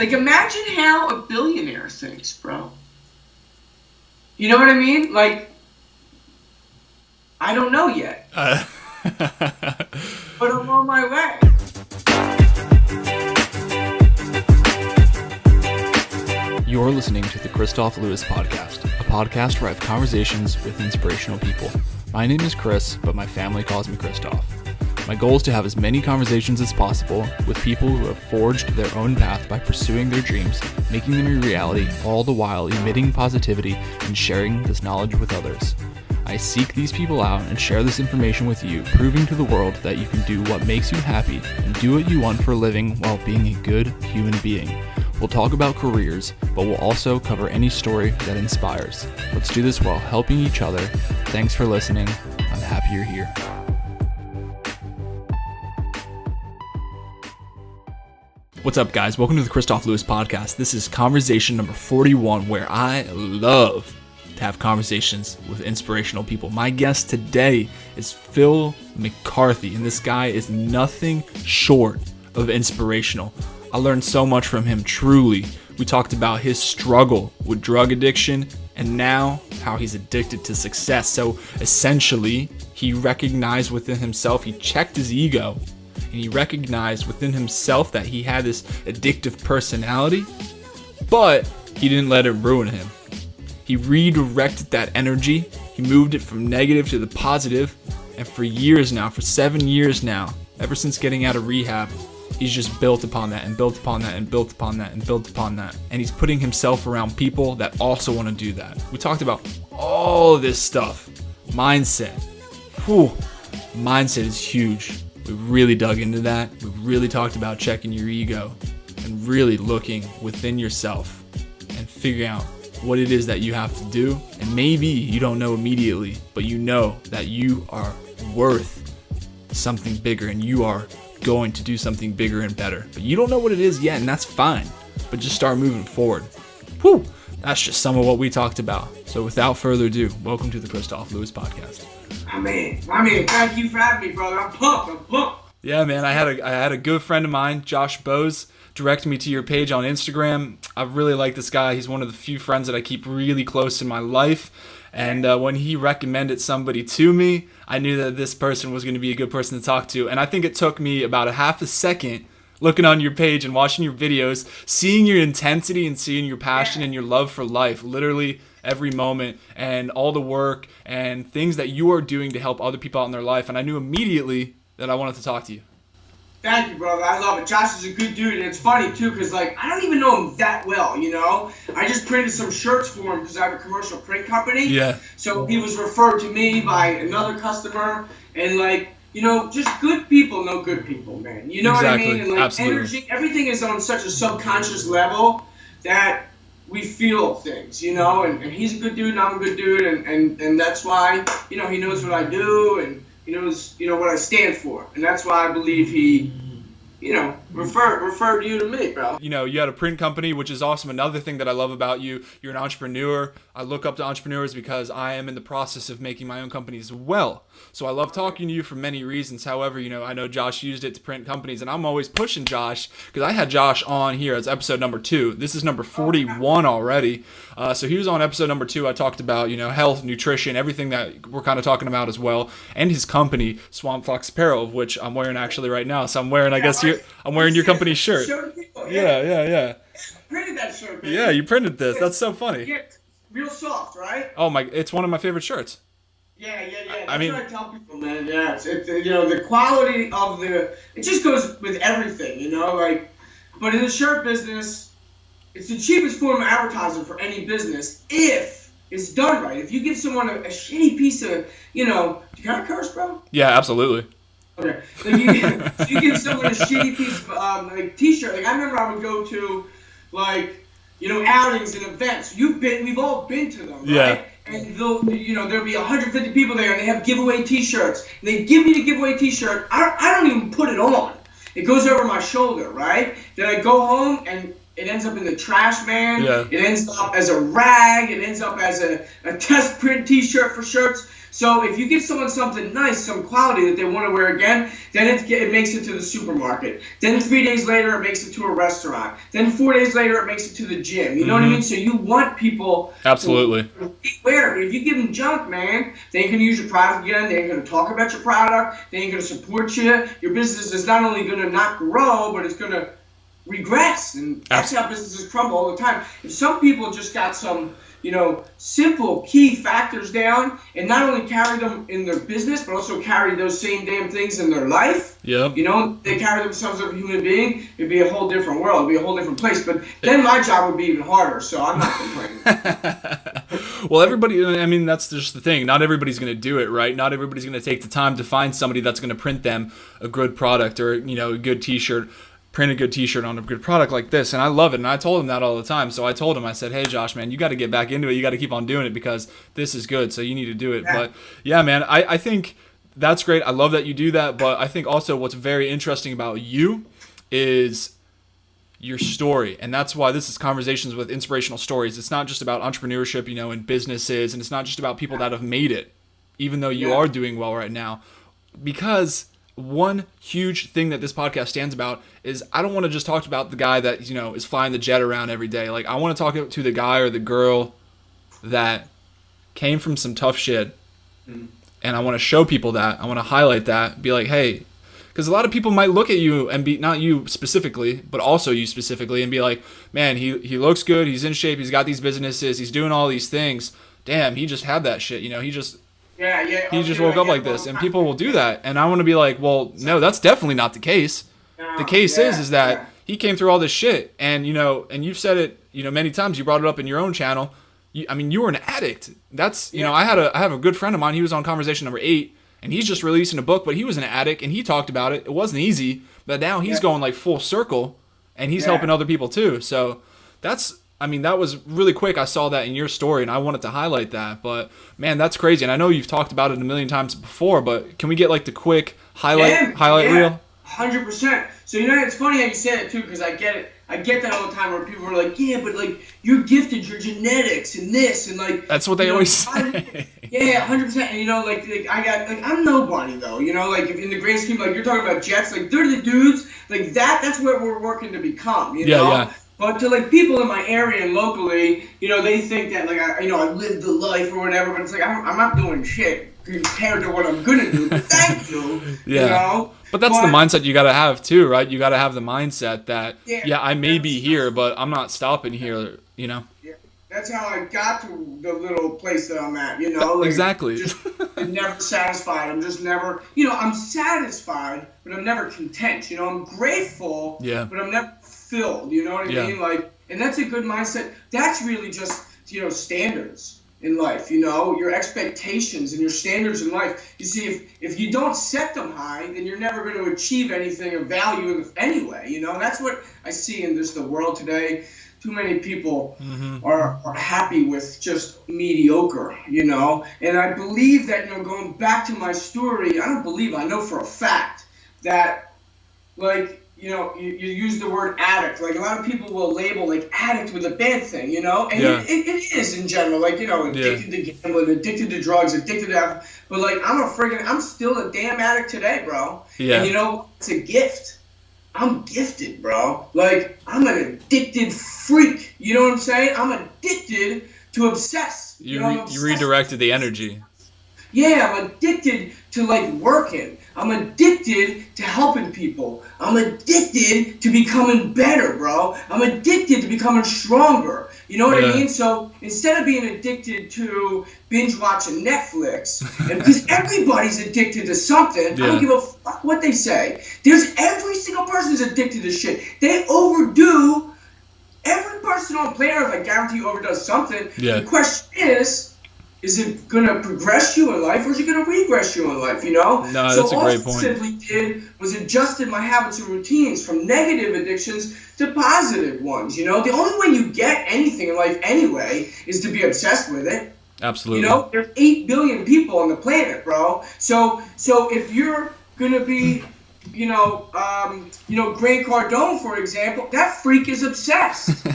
Like, imagine how a billionaire thinks, bro. You know what I mean? Like, I don't know yet. But I'm on my way. You're listening to the Kristof Lewis Podcast, a podcast where I have conversations with inspirational people. My name is Chris, but my family calls me Kristof. My goal is to have as many conversations as possible with people who have forged their own path by pursuing their dreams, making them a reality, all the while emitting positivity and sharing this knowledge with others. I seek these people out and share this information with you, proving to the world that you can do what makes you happy and do what you want for a living while being a good human being. We'll talk about careers, but we'll also cover any story that inspires. Let's do this while helping each other. Thanks for listening. I'm happy you're here. What's up, guys? Welcome to the Kristof Lewis Podcast. This is conversation number 41, where I love to have conversations with inspirational people. My guest today is Phil McCarthy, and this guy is nothing short of inspirational. I learned so much from him, truly. We talked about his struggle with drug addiction and now how he's addicted to success. So essentially, he recognized within himself, he checked his ego, and he recognized within himself that he had this addictive personality, but he didn't let it ruin him. He redirected that energy. He moved it from negative to the positive. And for years now, for 7 years now, ever since getting out of rehab, he's just built upon that and built upon that and built upon that and built upon that. And he's putting himself around people that also want to do that. We talked about all this stuff. Mindset. Mindset is huge. We really dug into that. We really talked about checking your ego and really looking within yourself and figuring out what it is that you have to do. And maybe you don't know immediately, but you know that you are worth something bigger and you are going to do something bigger and better. But you don't know what it is yet, and that's fine. But just start moving forward. That's just some of what we talked about. So without further ado, welcome to the Kristof Lewis Podcast. I mean, thank you for having me, brother. I'm pumped. Yeah, man, I had a good friend of mine, Josh Bose, direct me to your page on Instagram. I really like this guy. He's one of the few friends that I keep really close in my life. And when he recommended somebody to me, I knew that this person was going to be a good person to talk to. And I think it took me about a half a second looking on your page and watching your videos, seeing your intensity and seeing your passion and your love for life, literally every moment, and all the work and things that you are doing to help other people out in their life. And I knew immediately that I wanted to talk to you. Thank you, brother. I love it. Josh is a good dude, and it's funny, too, because, I don't even know him that well, you know? I just printed some shirts for him because I have a commercial print company. Yeah. So he was referred to me by another customer, and, just good people know good people, man. You know exactly. what I mean? And, Absolutely. Energy, everything is on such a subconscious level that we feel things, you know? And he's a good dude, and I'm a good dude, and that's why, he knows what I do, and he knows, what I stand for. And that's why I believe he, referred you to me, bro. You had a print company, which is awesome. Another thing that I love about you, you're an entrepreneur. I look up to entrepreneurs because I am in the process of making my own company as well. So I love talking to you for many reasons. However, I know Josh used it to print companies, and I'm always pushing Josh because I had Josh on here as episode number 2. This is number 41 already. So he was on episode number 2. I talked about, health, nutrition, everything that we're kind of talking about as well. And his company, Swamp Fox Apparel, of which I'm wearing actually right now. So I'm wearing, I'm wearing your company's shirt. Yeah. Printed that shirt, baby. Yeah, you printed this. That's so funny. Yeah, real soft, right? Oh my! It's one of my favorite shirts. Yeah. That's what I tell people, man. Yeah, it's the quality of it just goes with everything, But in the shirt business, it's the cheapest form of advertising for any business if it's done right. If you give someone a shitty piece of, do you kind of curse, bro? Yeah, absolutely. Okay. You give someone a shitty piece of t-shirt. I remember I would go to outings and events. We've all been to them, right? Yeah. And there'll be 150 people there, and they have giveaway t-shirts. And they give me the giveaway t-shirt. I don't even put it on. It goes over my shoulder, right? Then I go home and it ends up in the trash man. Yeah. It ends up as a rag. It ends up as a test print t-shirt for shirts. So if you give someone something nice, some quality that they want to wear again, then it makes it to the supermarket. Then 3 days later, it makes it to a restaurant. Then 4 days later, it makes it to the gym. You know what I mean? So you want people Absolutely. to wear it. If you give them junk, man, they ain't going to use your product again. They ain't going to talk about your product. They ain't going to support you. Your business is not only going to not grow, but it's going to regress. And that's how businesses crumble all the time. If some people just got some, simple key factors down and not only carry them in their business, but also carry those same damn things in their life. Yep. They carry themselves as a human being, it'd be a whole different world. It'd be a whole different place. But then my job would be even harder, so I'm not complaining. Well, that's just the thing. Not everybody's going to do it, right? Not everybody's going to take the time to find somebody that's going to print them a good product or, a good t-shirt. Print a good t-shirt on a good product like this, and I love it, and I told him that all the time. So I told him, I said, hey Josh, man, you got to get back into it. You got to keep on doing it because this is good, so you need to do it. But yeah, man, I think that's great. I love that you do that, but I think also what's very interesting about you is your story, and that's why this is Conversations with Inspirational Stories. It's not just about entrepreneurship, and businesses, and it's not just about people that have made it, even though you are doing well right now, because one huge thing that this podcast stands about is I don't want to just talk about the guy that, is flying the jet around every day. Like, I want to talk to the guy or the girl that came from some tough shit. And I want to show people that. I want to highlight that. Be like, hey, because a lot of people might look at you and be, not you specifically, but also you specifically, and be like, man, he looks good. He's in shape. He's got these businesses. He's doing all these things. Damn, he just had that shit. He just woke up like this, and people will do that, and I want to be like, well, no, that's definitely not the case. The case is that he came through all this shit, and and you've said it, many times. You brought it up in your own channel. You were an addict. That's I have a good friend of mine. He was on conversation number 8, and he's just releasing a book, but he was an addict, and he talked about it. It wasn't easy, but now he's going like full circle, and he's helping other people too. So that was really quick. I saw that in your story, and I wanted to highlight that. But, man, that's crazy. And I know you've talked about it a million times before, but can we get, like, the quick highlight reel? 100%. So, it's funny how you say it, too, because I get it. I get that all the time where people are like, yeah, but, like, you're gifted, your genetics, and this, and, like... That's what they always say. Yeah, 100%. And, I'm nobody, though. Like, in the grand scheme, like, you're talking about Jets, like, they're the dudes. Like, that's what we're working to become, Yeah. But to people in my area and locally, they think that I lived the life or whatever. But it's like I'm not doing shit compared to what I'm gonna do. But thank you. Yeah. But that's the mindset you gotta have too, right? You gotta have the mindset that I may be here, but I'm not stopping here. Yeah. That's how I got to the little place that I'm at. Exactly. Just never satisfied. I'm just never. I'm satisfied, but I'm never content. I'm grateful. Yeah. But I'm never filled, you know what I mean? And that's a good mindset. That's really just, standards in life, your expectations and your standards in life. You see, if you don't set them high, then you're never going to achieve anything of value anyway, That's what I see in the world today. Too many people are happy with just mediocre, And I believe that, going back to my story, I know for a fact that, you use the word addict. Like, a lot of people will label, addict with a bad thing, And it is in general. Addicted to gambling, addicted to drugs, addicted to alcohol. But, I'm still a damn addict today, bro. Yeah. And, it's a gift. I'm gifted, bro. I'm an addicted freak. You know what I'm saying? I'm addicted to obsess. You redirected the energy. Yeah, I'm addicted to working. I'm addicted to helping people. I'm addicted to becoming better, bro. I'm addicted to becoming stronger. You know what I mean? So instead of being addicted to binge watching Netflix, and because everybody's addicted to something, I don't give a fuck what they say. Every single person's addicted to shit. They overdo. Every person on planet Earth, I guarantee you, overdoes something. Yeah. The question is it going to progress you in life, or is it going to regress you in life, No, that's a great point. So all I simply did was adjusted my habits and routines from negative addictions to positive ones, The only way you get anything in life anyway is to be obsessed with it. Absolutely. There's 8 billion people on the planet, bro. So if you're going to be, Grant Cardone, for example, that freak is obsessed.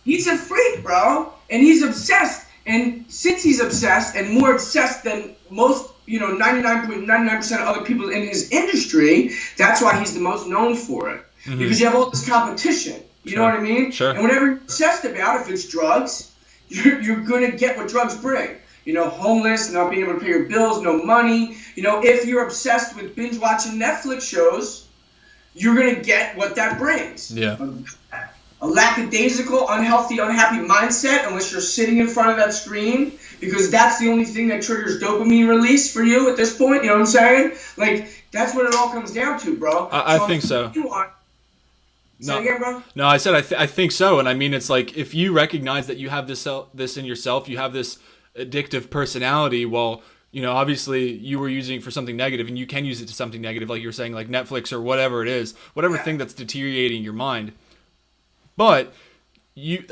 He's a freak, bro, and he's obsessed. And since he's obsessed, and more obsessed than most, 99.99% of other people in his industry, that's why he's the most known for it. Mm-hmm. Because you have all this competition. You know what I mean? Sure. And whatever you're obsessed about, if it's drugs, you're going to get what drugs bring. Homeless, not being able to pay your bills, no money. If you're obsessed with binge watching Netflix shows, you're going to get what that brings. Yeah. A lackadaisical, unhealthy, unhappy mindset, unless you're sitting in front of that screen, because that's the only thing that triggers dopamine release for you at this point. You know what I'm saying? Like, that's what it all comes down to, bro. I think so. Say again, bro? No, I said I think so. And I mean, it's like, if you recognize that you have this in yourself, you have this addictive personality, well, obviously you were using it for something negative, and you can use it to something negative, like you're saying, like Netflix or whatever it is, whatever thing that's deteriorating your mind. But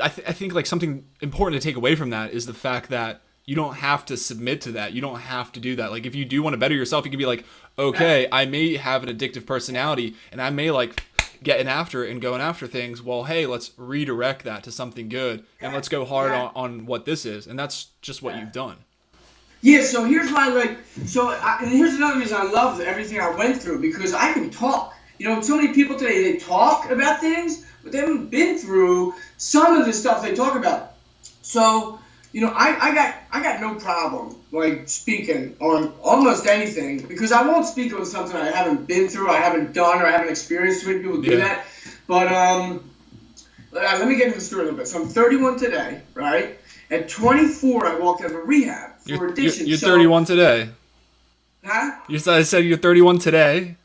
I think like something important to take away from that is the fact that you don't have to submit to that. You don't have to do that. Like, if you do want to better yourself, you can be like, okay, I may have an addictive personality, and I may like getting after it and going after things. Well, hey, let's redirect that to something good, and let's go hard on what this is. And that's just what you've done. Yeah, so here's why, and here's another reason I love everything I went through, because I can talk. So many people today, they talk about things, but they haven't been through some of the stuff they talk about. So, I got no problem, like, speaking on almost anything, because I won't speak on something I haven't been through, I haven't done, or I haven't experienced. Too many people do that. But let me get into the story a little bit. So I'm 31 today, right? At 24, I walked out of rehab for addiction. You're 31 today. Huh? I said you're 31 today.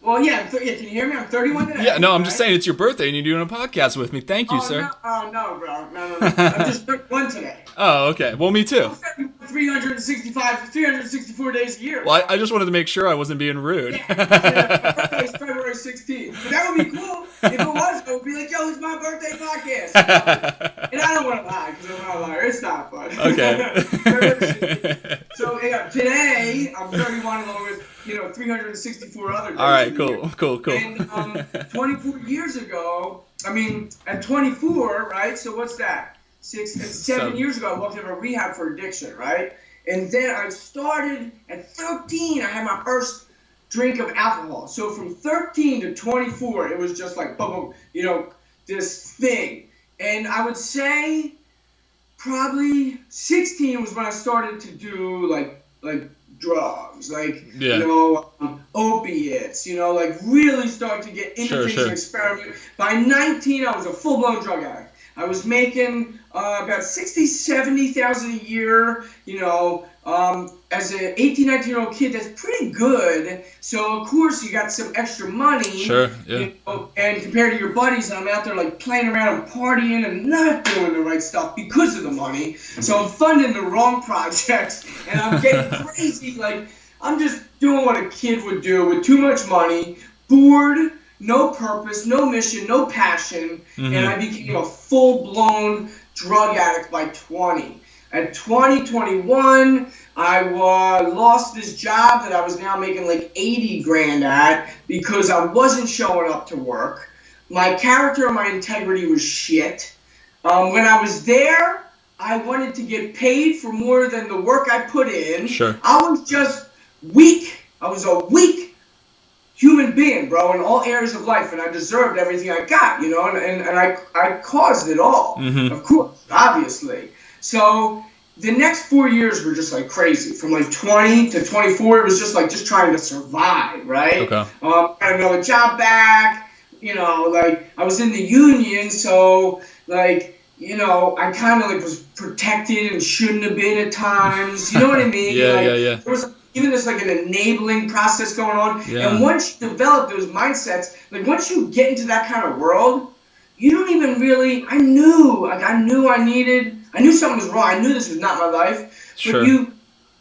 Well, yeah, can you hear me? I'm 31 today. Yeah, no, I'm just saying it's your birthday and you're doing a podcast with me. Thank you, sir. No, bro. No. I'm just 31 today. Oh, okay. Well, me too. 364 days a year. Well, I just wanted to make sure I wasn't being rude. Yeah, my birthday's February 16th. But that would be cool. If it was, I would be like, yo, it's my birthday podcast. And I don't want to lie, because I'm not a liar. It's not fun. Okay. So, today, I'm 31 along with 364 other days. All right, cool. And 24 years ago, at 24, right? So what's that? 7 years ago, I walked out of a rehab for addiction, right? And then I started at 13. I had my first drink of alcohol. So from 13 to 24, it was just like boom, this thing. And I would say probably 16 was when I started to do like drugs, opiates, really start to get into things and experiment. By 19, I was a full-blown drug addict. I was making about $60,000-$70,000 a year, as an 18, 19-year-old kid. That's pretty good. So, of course, you got some extra money. Sure, yeah. And compared to your buddies, I'm out there, playing around and partying and not doing the right stuff because of the money. So I'm funding the wrong projects, and I'm getting crazy. I'm just doing what a kid would do with too much money, bored, no purpose, no mission, no passion, and I became a full-blown drug addict by 20. At 21, I lost this job that I was now making $80,000 at because I wasn't showing up to work. My character and my integrity was shit. When I was there, I wanted to get paid for more than the work I put in. Sure. I was just weak. I was a weak human being, bro, in all areas of life, and I deserved everything I got, and I caused it all, of course, obviously. So the next 4 years were just crazy. From 20 to 24, it was just trying to survive, right? Okay. Got another job back, I was in the union, so I kind of was protected and shouldn't have been at times. You know what I mean? Yeah. There was even this an enabling process going on. Yeah. And once you develop those mindsets, once you get into that kind of world, you don't even really. I knew something was wrong. I knew this was not my life. Sure. But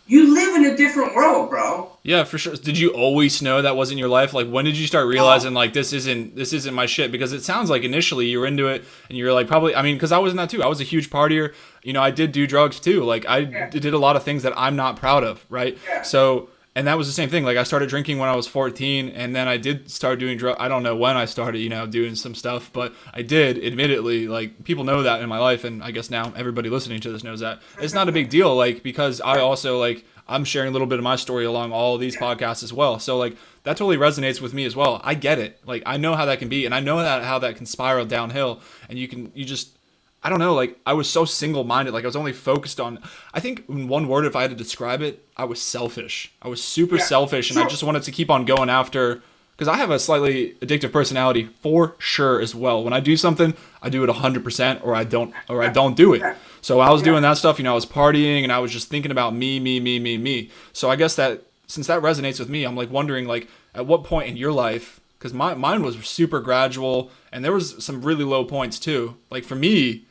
you live in a different world, bro. Yeah, for sure. Did you always know that wasn't your life? When did you start realizing this isn't my shit? Because it sounds like initially you were into it and you're probably, because I was in that too. I was a huge partier. I did do drugs too. I did a lot of things that I'm not proud of, right? Yeah. So, And that was the same thing. Like I started drinking when I was 14, and then I did start doing drugs. I don't know when I started, doing some stuff, but I did, admittedly. Like people know that in my life, and I guess now everybody listening to this knows that. It's not a big deal, like because I also I'm sharing a little bit of my story along all of these podcasts as well. So like that totally resonates with me as well. I get it. Like I know how that can be, and I know how that can spiral downhill, and you just I don't know, like I was so single-minded, like I was only focused on, I think in one word, if I had to describe it, I was selfish. I was super selfish, and I just wanted to keep on going after, because I have a slightly addictive personality for sure as well. When I do something, I do it 100%, or I don't do it. So I was doing that stuff, I was partying, and I was just thinking about me. So I guess that, since that resonates with me, I'm like wondering, like at what point in your life, because mine was super gradual, and there was some really low points too. Like for me,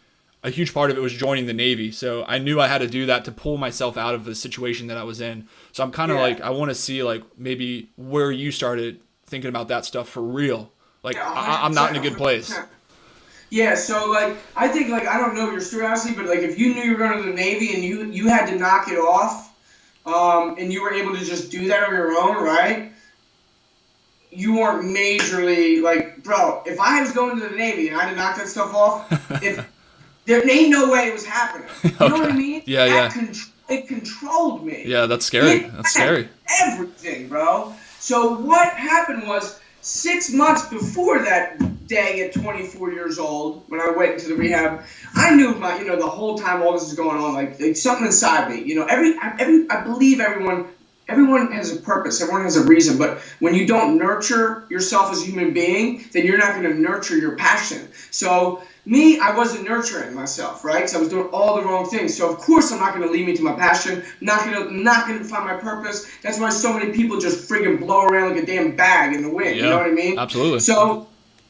a huge part of it was joining the Navy. So I knew I had to do that to pull myself out of the situation that I was in. So I'm kind of like, I want to see like maybe where you started thinking about that stuff for real. Like I'm not in a good place. Yeah, so like I think like I don't know your story honestly, but like if you knew you were going to the Navy and you had to knock it off, and you were able to just do that on your own, right? You weren't majorly like, bro. If I was going to the Navy and I had to knock that stuff off, there ain't no way it was happening. You know what I mean? Yeah. It controlled me. Yeah, that's scary. That's scary. Everything, bro. So what happened was 6 months before that day at 24 years old, when I went into the rehab, I knew the whole time all this is going on, like something inside me. I believe everyone has a purpose. Everyone has a reason. But when you don't nurture yourself as a human being, then you're not going to nurture your passion. So me, I wasn't nurturing myself, right? Because I was doing all the wrong things. So of course I'm not going to lead me to my passion. Not going to find my purpose. That's why so many people just friggin' blow around like a damn bag in the wind. Yeah, you know what I mean? Absolutely. So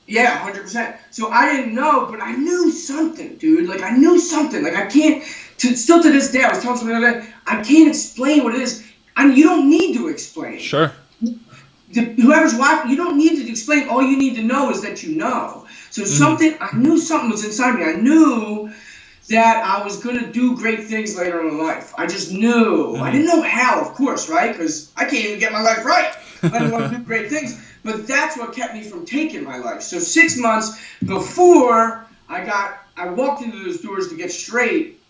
yeah, 100%. So I didn't know, but I knew something, dude. Like I knew something. Like I can't. Still to this day, I was telling somebody the other day, I can't explain what it is. You don't need to explain. Sure. Whoever's watching, you don't need to explain. All you need to know is that you know. So I knew something was inside me. I knew that I was going to do great things later in life. I just knew. I didn't know how, of course, right? Because I can't even get my life right, let alone do great things. But that's what kept me from taking my life. So 6 months before I walked into those doors to get straight,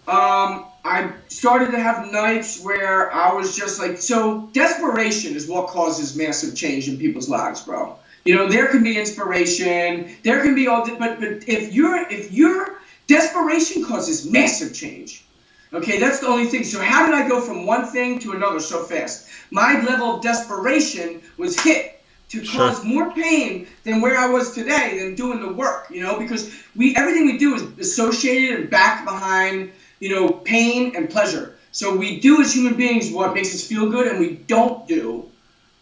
I started to have nights where I was just like, so desperation is what causes massive change in people's lives, bro. There can be inspiration, there can be all, but if your desperation causes massive change, okay, that's the only thing. So how did I go from one thing to another so fast? My level of desperation was hit to cause more pain than where I was today than doing the work, because everything we do is associated and backed behind pain and pleasure. So we do as human beings what makes us feel good, and we don't do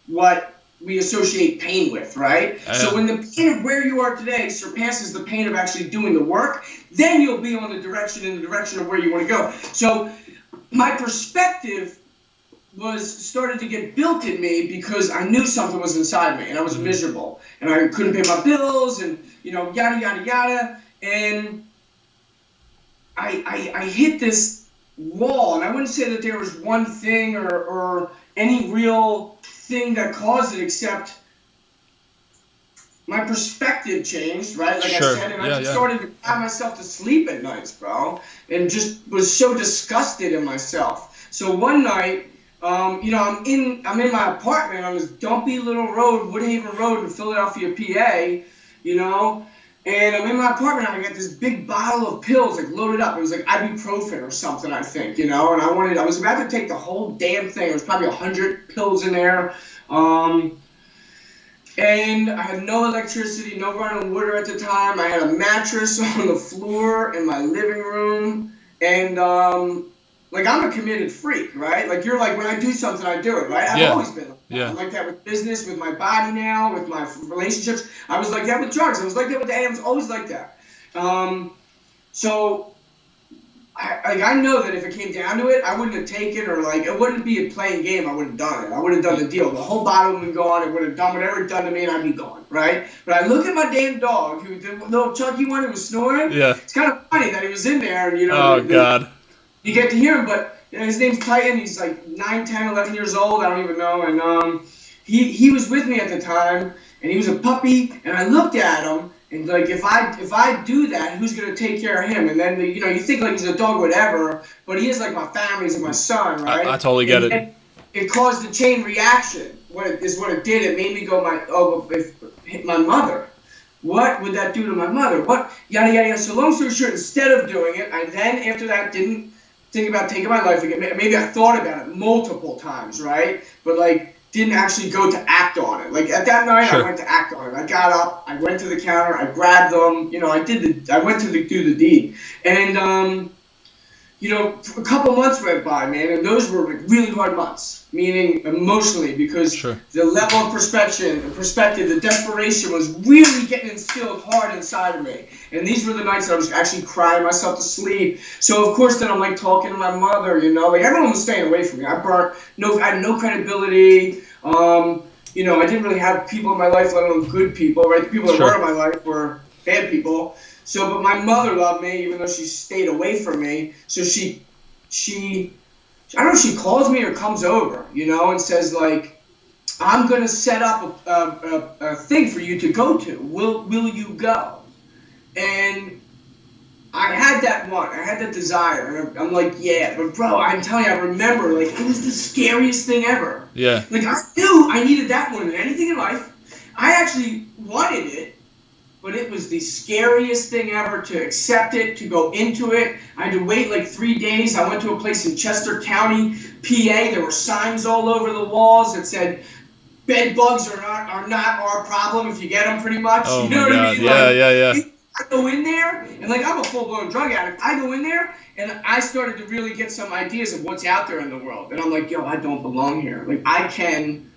what we associate pain with, right? So when the pain of where you are today surpasses the pain of actually doing the work, then you'll be on the direction of where you want to go. So my perspective started to get built in me because I knew something was inside me, and I was miserable, and I couldn't pay my bills, and yada yada yada, and I hit this wall, and I wouldn't say that there was one thing or any real thing that caused it, except my perspective changed, right? Like I said, and I just started to cry myself to sleep at nights, bro, and just was so disgusted in myself. So one night, I'm in my apartment on this dumpy little road, Woodhaven Road in Philadelphia, PA, and I'm in my apartment, and I got this big bottle of pills, like, loaded up. It was like ibuprofen or something, I think, and I was about to take the whole damn thing. There was probably 100 pills in there. And I had no electricity, no running water at the time. I had a mattress on the floor in my living room, and, I'm a committed freak, right? Like, you're like, when I do something, I do it, right? I've always been like that. I'm like that with business, with my body now, with my relationships. I was like that with drugs. I was like that with I was always like that. So I know that if it came down to it, I wouldn't have taken, or it wouldn't be a playing game. I would have done it. I would have done the deal. The whole bottle would have been gone. It would have done whatever it done to me, and I'd be gone, right? But I look at my damn dog, the little chunky one who was snoring. Yeah. It's kind of funny that he was in there, and Oh God. You get to hear him, but his name's Titan. He's like 9, 10, 11 years old. I don't even know. And he was with me at the time, and he was a puppy. And I looked at him, and like if I do that, who's gonna take care of him? And then you think like he's a dog, whatever, but he is like my family, he's like my son, right? I totally get it. It caused a chain reaction. What it did. It made me go, if my mother. What would that do to my mother? What, yada, yada, yada. So long story short, instead of doing it, I then, after that, didn't think about taking my life again. Maybe I thought about it multiple times, right? But, like, didn't actually go to act on it. Like, at that night, Sure. I went to act on it. I got up, I went to the counter, I grabbed them, I went to do the deed. And, a couple months went by, man, and those were like really hard months, meaning emotionally, because Sure. the level of perspective, the desperation was really getting instilled hard inside of me. And these were the nights that I was actually crying myself to sleep. So, of course, then I'm like talking to my mother, like everyone was staying away from me. I had no credibility. I didn't really have people in my life, let alone good people, right? The people that Sure. were in my life were bad people. So, but my mother loved me, even though she stayed away from me. So she I don't know if she calls me or comes over, and says like, I'm gonna set up a thing for you to go to. Will you go? And I had that desire, and I'm like, yeah, but bro, I'm telling you, I remember, like, it was the scariest thing ever. Yeah. Like, I knew I needed that more than anything in life. I actually wanted it. But it was the scariest thing ever to accept it, to go into it. I had to wait like 3 days. I went to a place in Chester County, PA. There were signs all over the walls that said, bed bugs are not our problem if you get them, pretty much. Oh, you know my what God. I mean? Yeah. I go in there, and like I'm a full-blown drug addict. I go in there, and I started to really get some ideas of what's out there in the world. And I'm like, yo, I don't belong here. Like, I can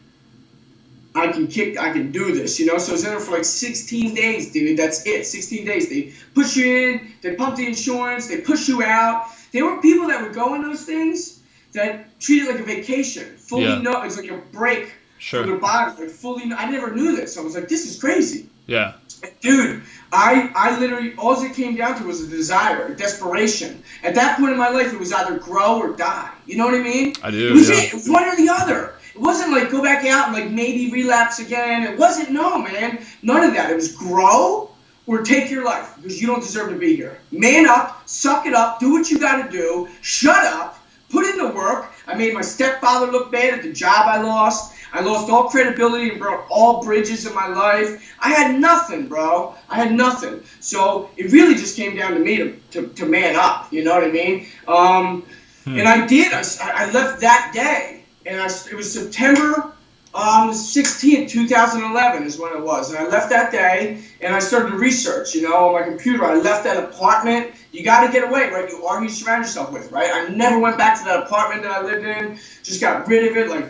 do this, So I was in there for like 16 days, dude. That's it, 16 days. They push you in, they pump the insurance, they push you out. There were people that would go in those things that treat it like a vacation. It's like a break Sure. for their body. Like I never knew this. I was like, this is crazy. Yeah. Dude, I literally, all it came down to was a desire, a desperation. At that point in my life, it was either grow or die. You know what I mean? I do, It was yeah. it. It was one or the other. It wasn't like go back out and like maybe relapse again. It wasn't, no, man. None of that. It was grow or take your life because you don't deserve to be here. Man up, suck it up, do what you got to do, shut up, put in the work. I made my stepfather look bad at the job I lost. I lost all credibility and burnt all bridges in my life. I had nothing, bro. I had nothing. So it really just came down to me to man up. You know what I mean? And I did. I left that day. And it was September 16th, 2011 is when it was. And I left that day, and I started to research, on my computer. I left that apartment. You got to get away, right? You are who you surround yourself with, right? I never went back to that apartment that I lived in. Just got rid of it. Like,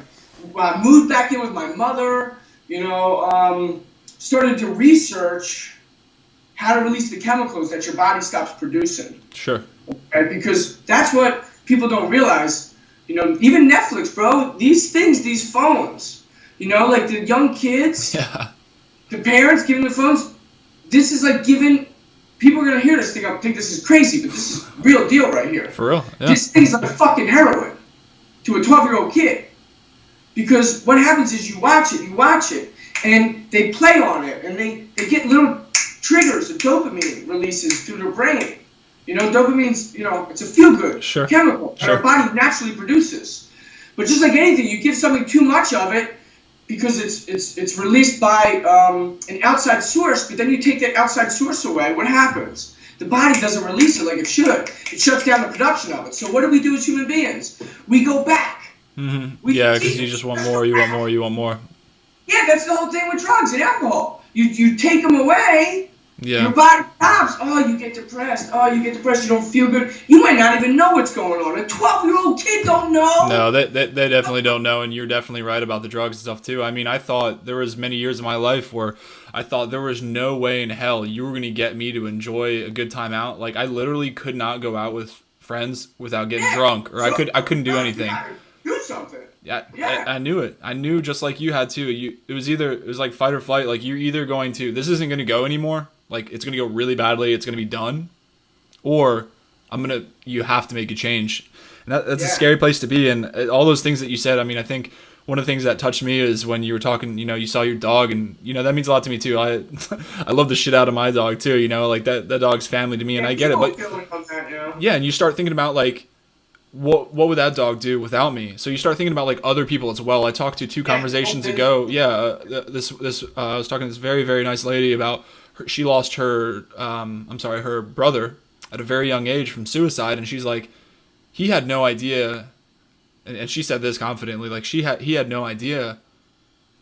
I moved back in with my mother, started to research how to release the chemicals that your body stops producing. Sure. Right? Because that's what people don't realize. Even Netflix, bro, these things, these phones, like the young kids, the parents giving the phones, this is like people are going to hear this, think this is crazy, but this is real deal right here. For real, yeah. This thing's like fucking heroin to a 12-year-old kid. Because what happens is you watch it, and they play on it, and they get little triggers of dopamine releases through their brain. Dopamine's, it's a feel-good chemical that our body naturally produces. But just like anything, you give something too much of it because it's released by an outside source, but then you take that outside source away, what happens? The body doesn't release it like it should. It shuts down the production of it. So what do we do as human beings? We go back. Mm-hmm. Yeah, because you just want more, you want more. Yeah, that's the whole thing with drugs and alcohol. You take them away. Yeah. Your body stops. Oh, you get depressed. You don't feel good. You might not even know what's going on. A 12-year-old kid don't know. No, they definitely don't know, and you're definitely right about the drugs and stuff too. I mean, I thought there was many years of my life where I thought there was no way in hell you were going to get me to enjoy a good time out. Like, I literally could not go out with friends without getting drunk, or I couldn't do anything. Do something. Yeah. I knew it. I knew just like you had too. It was like fight or flight. Like, you're either going to, this isn't going to go anymore. Like, it's going to go really badly. It's going to be done. Or you have to make a change. And And that's a scary place to be. And all those things that you said, I mean, I think one of the things that touched me is when you were talking, you know, you saw your dog, and, you know, that means a lot to me too. I love the shit out of my dog too, you know, like that dog's family to me, and I get it. But yeah, and you start thinking about like, what would that dog do without me? So you start thinking about like other people as well. I talked to two conversations ago. I was talking to this very, very nice lady about she lost her her brother at a very young age from suicide, and she's like, he had no idea, and she said this confidently, like he had no idea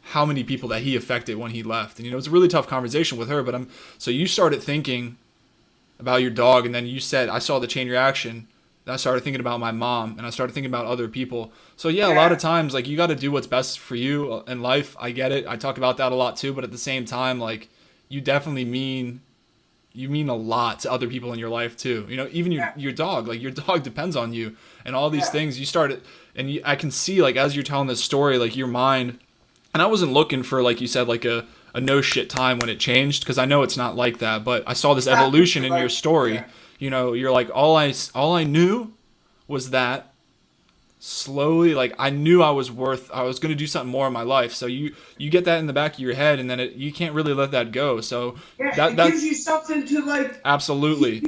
how many people that he affected when he left. And you know, it was a really tough conversation with her. But so you started thinking about your dog, and then you said, I saw the chain reaction. And I started thinking about my mom, and I started thinking about other people. So yeah, a lot of times, like, you got to do what's best for you in life. I get it. I talk about that a lot too, but at the same time, like, you definitely mean a lot to other people in your life too. You know, even your dog, like, your dog depends on you, and all these things you started, and I can see, like, as you're telling this story, like, your mind, and I wasn't looking for, like you said, like a no shit time when it changed, because I know it's not like that, but I saw this evolution in your story. Yeah. You know, you're like, all I knew was that slowly, like, I knew I was going to do something more in my life. So you get that in the back of your head, and then you can't really let that go. So that gives you something to, like, absolutely.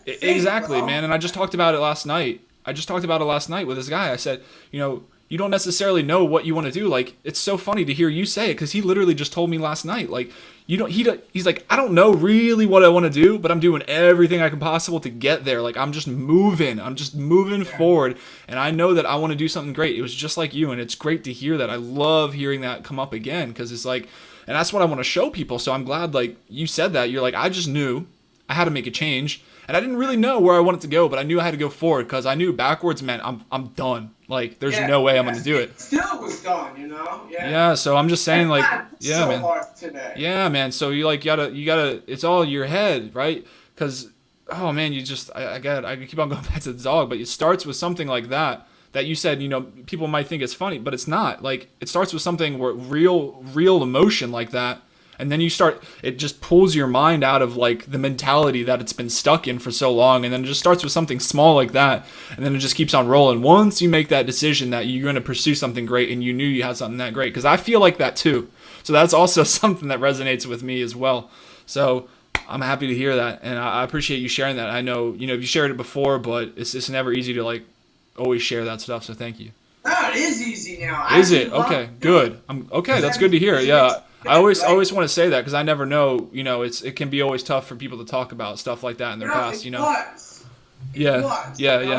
Exactly, man. And I just talked about it last night. With this guy. I said, you know, you don't necessarily know what you want to do. Like, it's so funny to hear you say it, because he literally just told me last night, like, he's like, I don't know really what I want to do, but I'm doing everything I can possible to get there. Like, I'm just moving forward, and I know that I want to do something great. It was just like you, and it's great to hear that. I love hearing that come up again, because it's like, and that's what I want to show people. So I'm glad, like, you said that. You're like, I just knew I had to make a change, and I didn't really know where I wanted to go, but I knew I had to go forward, because I knew backwards meant I'm done. Like, there's no way I'm going to do it. Still was done, you know? Yeah, so I'm just saying, like, so man. Hard today. Yeah, man. So you gotta, it's all your head, right? Because, oh man, I keep on going back to the dog, but it starts with something like that you said, you know, people might think it's funny, but it's not. Like, it starts with something where real emotion like that. And then it just pulls your mind out of, like, the mentality that it's been stuck in for so long. And then it just starts with something small like that. And then it just keeps on rolling. Once you make that decision that you're going to pursue something great, and you knew you had something that great. Because I feel like that too. So that's also something that resonates with me as well. So I'm happy to hear that. And I appreciate you sharing that. I know, you know, you shared it before, but it's never easy to, like, always share that stuff. So thank you. No, it is easy now. Is it? Okay, good. That's good to hear. Yeah. I always want to say that, because I never know, you know, it can be always tough for people to talk about stuff like that in their past, you know. It was.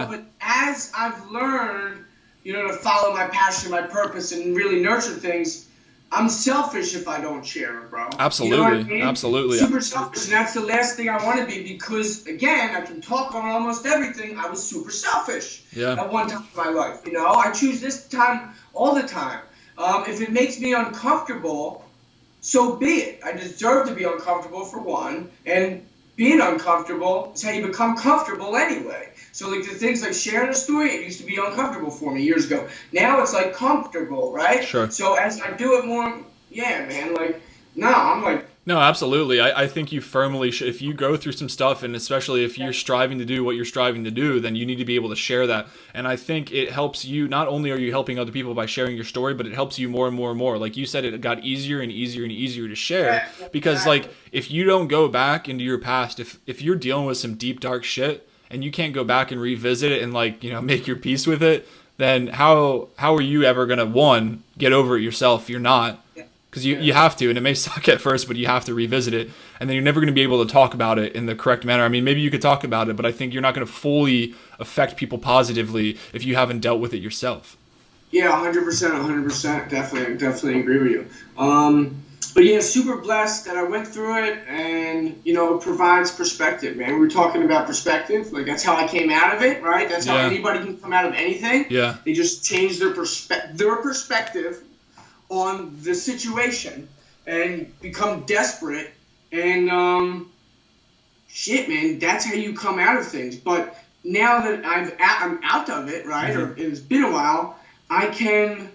But as I've learned, you know, to follow my passion, my purpose, and really nurture things, I'm selfish if I don't share it, bro. Absolutely. You know what I mean? Absolutely. Super selfish, and that's the last thing I want to be, because, again, I can talk on almost everything. I was super selfish at one time in my life. You know, I choose this time all the time. If it makes me uncomfortable, so be it. I deserve to be uncomfortable, for one, and being uncomfortable is how you become comfortable anyway. So, like, the things like sharing a story, it used to be uncomfortable for me years ago. Now it's, like, comfortable, right? Sure. So as I do it more, man, like, I'm like... No, absolutely. I think you firmly should. If you go through some stuff, and especially if you're striving to do what you're striving to do, then you need to be able to share that. And I think it helps you. Not only are you helping other people by sharing your story, but it helps you more and more and more. Like you said, it got easier and easier and easier to share, because, like, if you don't go back into your past, if you're dealing with some deep, dark shit, and you can't go back and revisit it and, like, you know, make your peace with it, then how are you ever gonna, one, get over it yourself? You're not. Because you have to, and it may suck at first, but you have to revisit it, and then you're never going to be able to talk about it in the correct manner. I mean, maybe you could talk about it, but I think you're not going to fully affect people positively if you haven't dealt with it yourself. Yeah, 100%, definitely agree with you. But yeah, super blessed that I went through it, and, you know, it provides perspective, man. We were talking about perspective, like, that's how I came out of it, right? That's how anybody can come out of anything. Yeah. They just change their perspective on the situation and become desperate, and shit, man, that's how you come out of things. But now that I'm out of it, right, or it's been a while, I can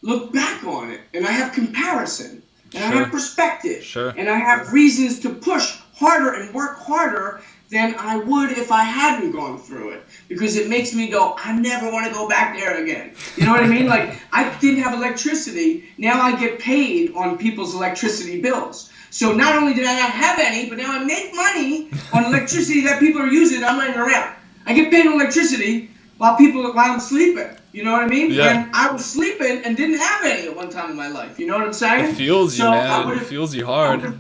look back on it, and I have comparison, and I have perspective, and I have reasons to push harder and work harder than I would if I hadn't gone through it, because it makes me go, I never want to go back there again. You know what I mean? Like, I didn't have electricity. Now I get paid on people's electricity bills. So not only did I not have any, but now I make money on electricity that people are using. I'm not even around. I get paid on electricity while I'm sleeping. You know what I mean? Yeah. And I was sleeping and didn't have any at one time in my life. You know what I'm saying? It feels you, man. It feels you hard.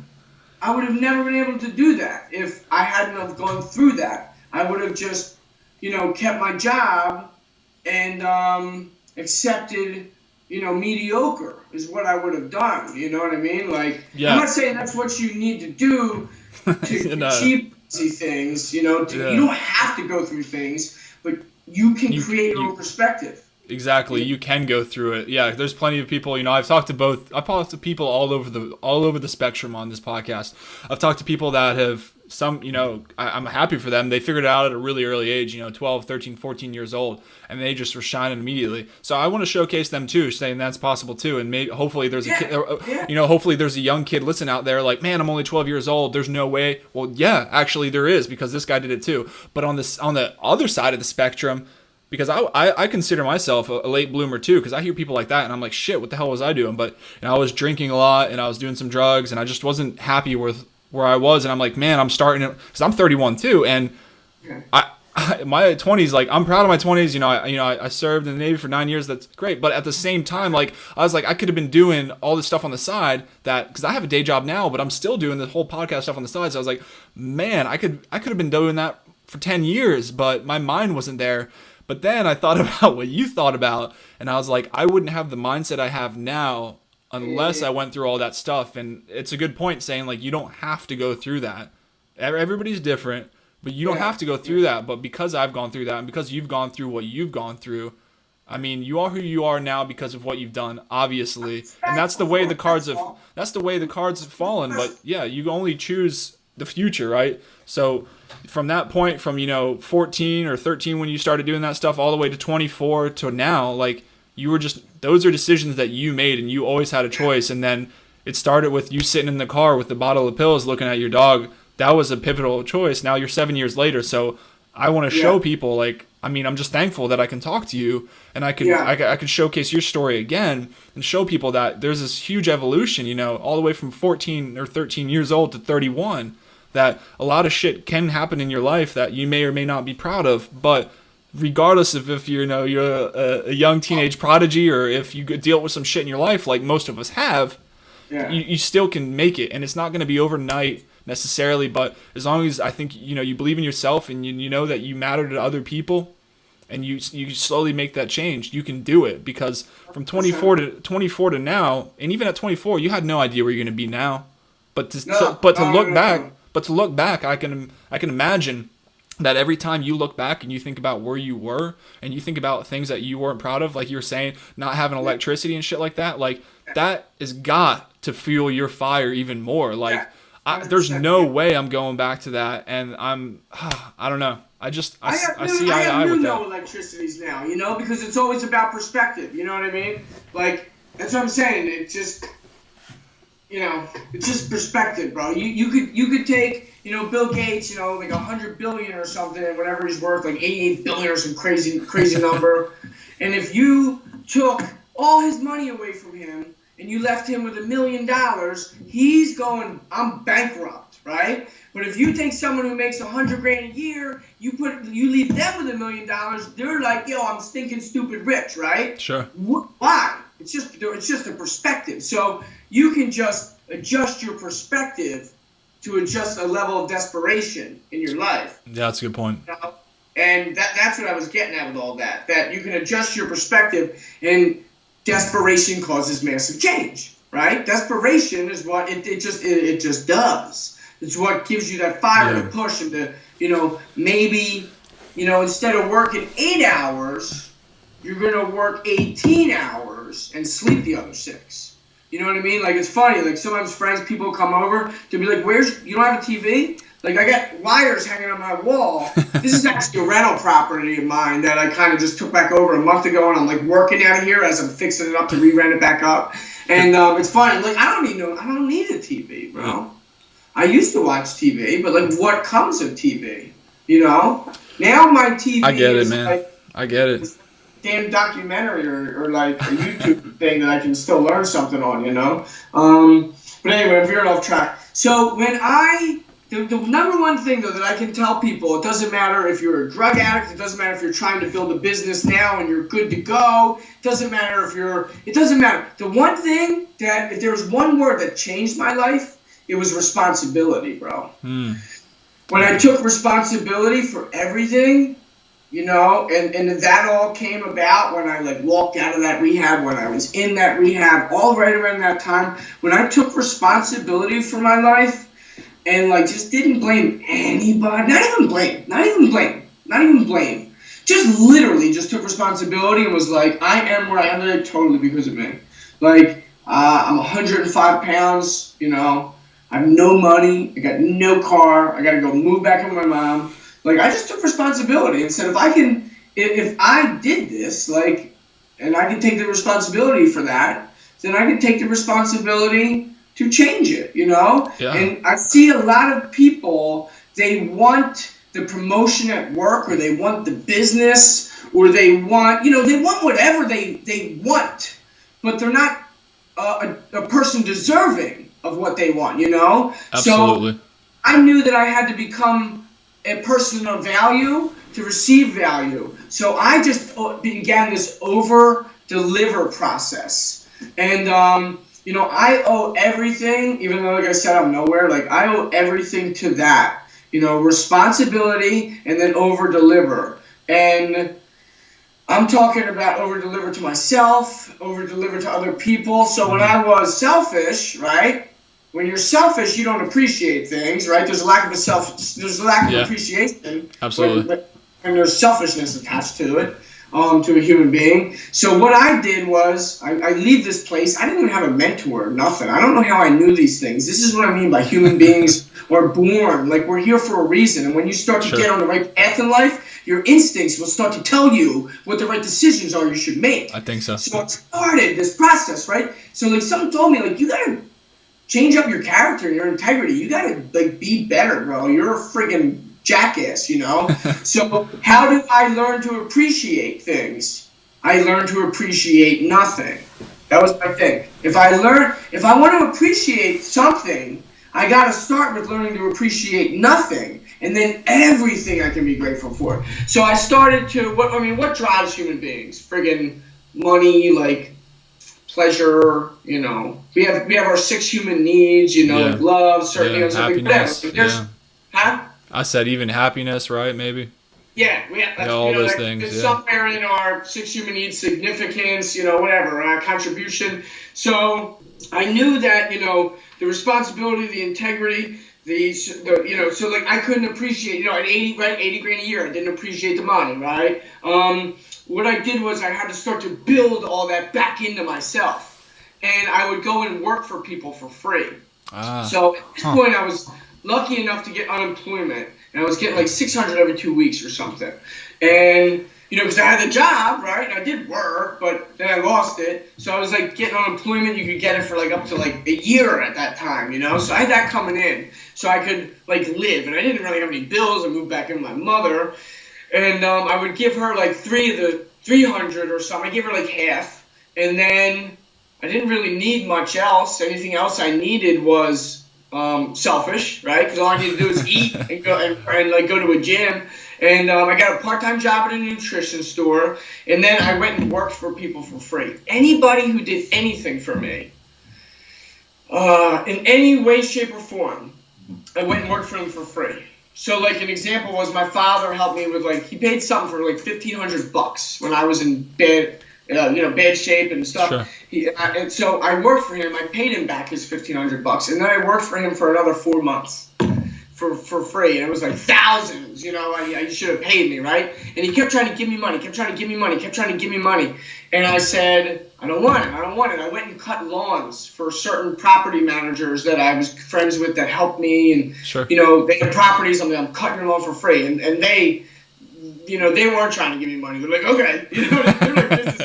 I would have never been able to do that if I hadn't have gone through that. I would have just, kept my job and accepted, mediocre is what I would have done. You know what I mean? Like, I'm not saying that's what you need to do to achieve these things. You don't have to go through things, but you can create your own perspective. Exactly, you can go through it. Yeah, there's plenty of people. I've talked to people all over the spectrum on this podcast. I've talked to people that have I'm happy for them. They figured it out at a really early age, 12, 13, 14 years old, and they just were shining immediately. So I want to showcase them too, saying that's possible too. And maybe hopefully there's a kid, hopefully there's a young kid listening out there like, man, I'm only 12 years old. There's no way. Well, yeah, actually there is, because this guy did it too. But on the other side of the spectrum, because I consider myself a late bloomer too, because I hear people like that and I'm like, shit, what the hell was I doing? But I was drinking a lot and I was doing some drugs and I just wasn't happy with where I was. And I'm like, man, I'm starting to, because I'm 31 too, and my 20s, like, I'm proud of my 20s. I served in the Navy for 9 years. That's great. But at the same time, like, I was like, I could have been doing all this stuff on the side because I have a day job now, but I'm still doing the whole podcast stuff on the side. So I was like, man, I could have been doing that for 10 years, but my mind wasn't there. But then I thought about what you thought about, and I was like, I wouldn't have the mindset I have now unless I went through all that stuff. And it's a good point saying, like, you don't have to go through that. Everybody's different, but you don't have to go through that. But because I've gone through that, and because you've gone through what you've gone through, I mean, you are who you are now because of what you've done, obviously. And that's the way the cards have fallen. But yeah, you only choose the future, right? So from that point, from 14 or 13 when you started doing that stuff, all the way to 24 to now, like, you were just, those are decisions that you made, and you always had a choice. And then it started with you sitting in the car with the bottle of pills looking at your dog. That was a pivotal choice. Now you're 7 years later, so I want to show people, like, I mean, I'm just thankful that I can talk to you, and I can showcase your story again and show people that there's this huge evolution, all the way from 14 or 13 years old to 31, that a lot of shit can happen in your life that you may or may not be proud of. But regardless of if you're a young teenage prodigy, or if you deal with some shit in your life like most of us have, you still can make it. And it's not going to be overnight necessarily, but as long as, I think, you believe in yourself, and you know that you matter to other people, and you slowly make that change, you can do it. Because from 24 to now, and even at 24, you had no idea where you're going to be now. But to look back, I can imagine that every time you look back and you think about where you were, and you think about things that you weren't proud of, like you were saying, not having electricity and shit like that, like, that has got to fuel your fire even more. Like, there's no way I'm going back to that, and I don't know. I see eye to eye with that. I have electricities now, because it's always about perspective. You know what I mean? Like, that's what I'm saying. It's just, it's just perspective, bro. You could take, Bill Gates, like 100 billion or something, whatever he's worth, like 88 billion or some crazy number, and if you took all his money away from him and you left him with $1 million, he's going, I'm bankrupt, right? But if you take someone who makes $100 grand a year, you leave them with $1 million, they're like, yo, I'm stinking stupid rich, right? Sure. Why? It's just a perspective. So you can just adjust your perspective to adjust a level of desperation in your life. Yeah, that's a good point. And that's what I was getting at with all that. That you can adjust your perspective, and desperation causes massive change, right? Desperation is what it just does. It's what gives you that fire to push, and to, maybe, instead of working 8 hours, you're going to work 18 hours and sleep the other 6. You know what I mean? Like, it's funny. Like, sometimes people come over to be like, you don't have a TV? Like, I got wires hanging on my wall. This is actually a rental property of mine that I kind of just took back over a month ago, and I'm, like, working out of here as I'm fixing it up to re-rent it back up. And it's funny. Like, I don't need a TV, bro. I used to watch TV, but like, what comes of TV? You know, now my TV I get it, is man. like I get it. this damn documentary or like a YouTube thing that I can still learn something on. You know. But anyway, I'm veering off track. So the number one thing though that I can tell people, it doesn't matter if you're a drug addict, it doesn't matter if you're trying to build a business now and you're good to go, it doesn't matter. The one thing that, if there was one word that changed my life, it was responsibility, bro. When I took responsibility for everything, you know, and that all came about when I like walked out of that rehab, when I was in that rehab, all right around that time, when I took responsibility for my life and like just didn't blame anybody, not even blame, just literally just took responsibility and was like, I am where I am today totally because of me. Like, I'm 105 pounds, you know, I have no money, I got no car, I got to go move back in with my mom. Like, I just took responsibility and said, if I did this, like, and I can take the responsibility for that, then I can take the responsibility to change it, you know? Yeah. And I see a lot of people, they want the promotion at work, or they want the business, or they want, you know, they want whatever they want, but they're not a person deserving of what they want, you know? Absolutely. So I knew that I had to become a person of value to receive value. So I just began this over-deliver process. And, you know, I owe everything, even though, like I said, I'm nowhere, like, I owe everything to that. You know, responsibility and then over-deliver. And I'm talking about over-deliver to myself, over-deliver to other people. So when I was selfish, right? When you're selfish, you don't appreciate things, right? There's a lack of appreciation. Absolutely. When there's selfishness attached to it, to a human being. So what I did was, I leave this place. I didn't even have a mentor or nothing. I don't know how I knew these things. This is what I mean by human beings are born. Like, we're here for a reason. And when you start to get on the right path in life, your instincts will start to tell you what the right decisions are you should make. I think so. So it started this process, right? So like, someone told me, like, you got to change up your character and your integrity. You gotta like be better, bro. You're a friggin' jackass, you know? So how do I learn to appreciate things? I learned to appreciate nothing. That was my thing. If I want to appreciate something, I gotta start with learning to appreciate nothing, and then everything I can be grateful for. So I started to, what drives human beings? Friggin' money, like, pleasure, you know. We have our 6 human needs, you know, like love, certainty, happiness. Huh? I said even happiness, right? Maybe. Yeah, we have all those things. There's somewhere in our 6 human needs, significance, you know, whatever, contribution. So I knew that, you know, the responsibility, the integrity, the you know, so like I couldn't appreciate, you know, at 80 grand a year, I didn't appreciate the money, right? What I did was I had to start to build all that back into myself, and I would go and work for people for free. So at this point, I was lucky enough to get unemployment, and I was getting like $600 every 2 weeks or something. And you know, because I had a job, right? I did work, but then I lost it. So I was like getting unemployment. You could get it for like up to like a year at that time, you know. So I had that coming in, so I could like live, and I didn't really have any bills. I moved back in with my mother. And I would give her like 3 of the 300 or something. I gave her like half. And then I didn't really need much else. Anything else I needed was selfish, right? Because all I needed to do is eat and go and like go to a gym. And I got a part-time job at a nutrition store. And then I went and worked for people for free. Anybody who did anything for me, in any way, shape, or form, I went and worked for them for free. So, like, an example was my father helped me with, like, he paid something for, like, $1,500 when I was in bad shape and stuff. Sure. And so I worked for him. I paid him back his $1,500. And then I worked for him for another 4 months for free. And it was, like, thousands, you know. You should have paid me, right? And he kept trying to give me money, And I said, I don't want it. I went and cut lawns for certain property managers that I was friends with that helped me. And, sure. You know, they had properties. I'm cutting your lawn for free. And they, you know, they weren't trying to give me money. They're like, okay. You know, they're like business.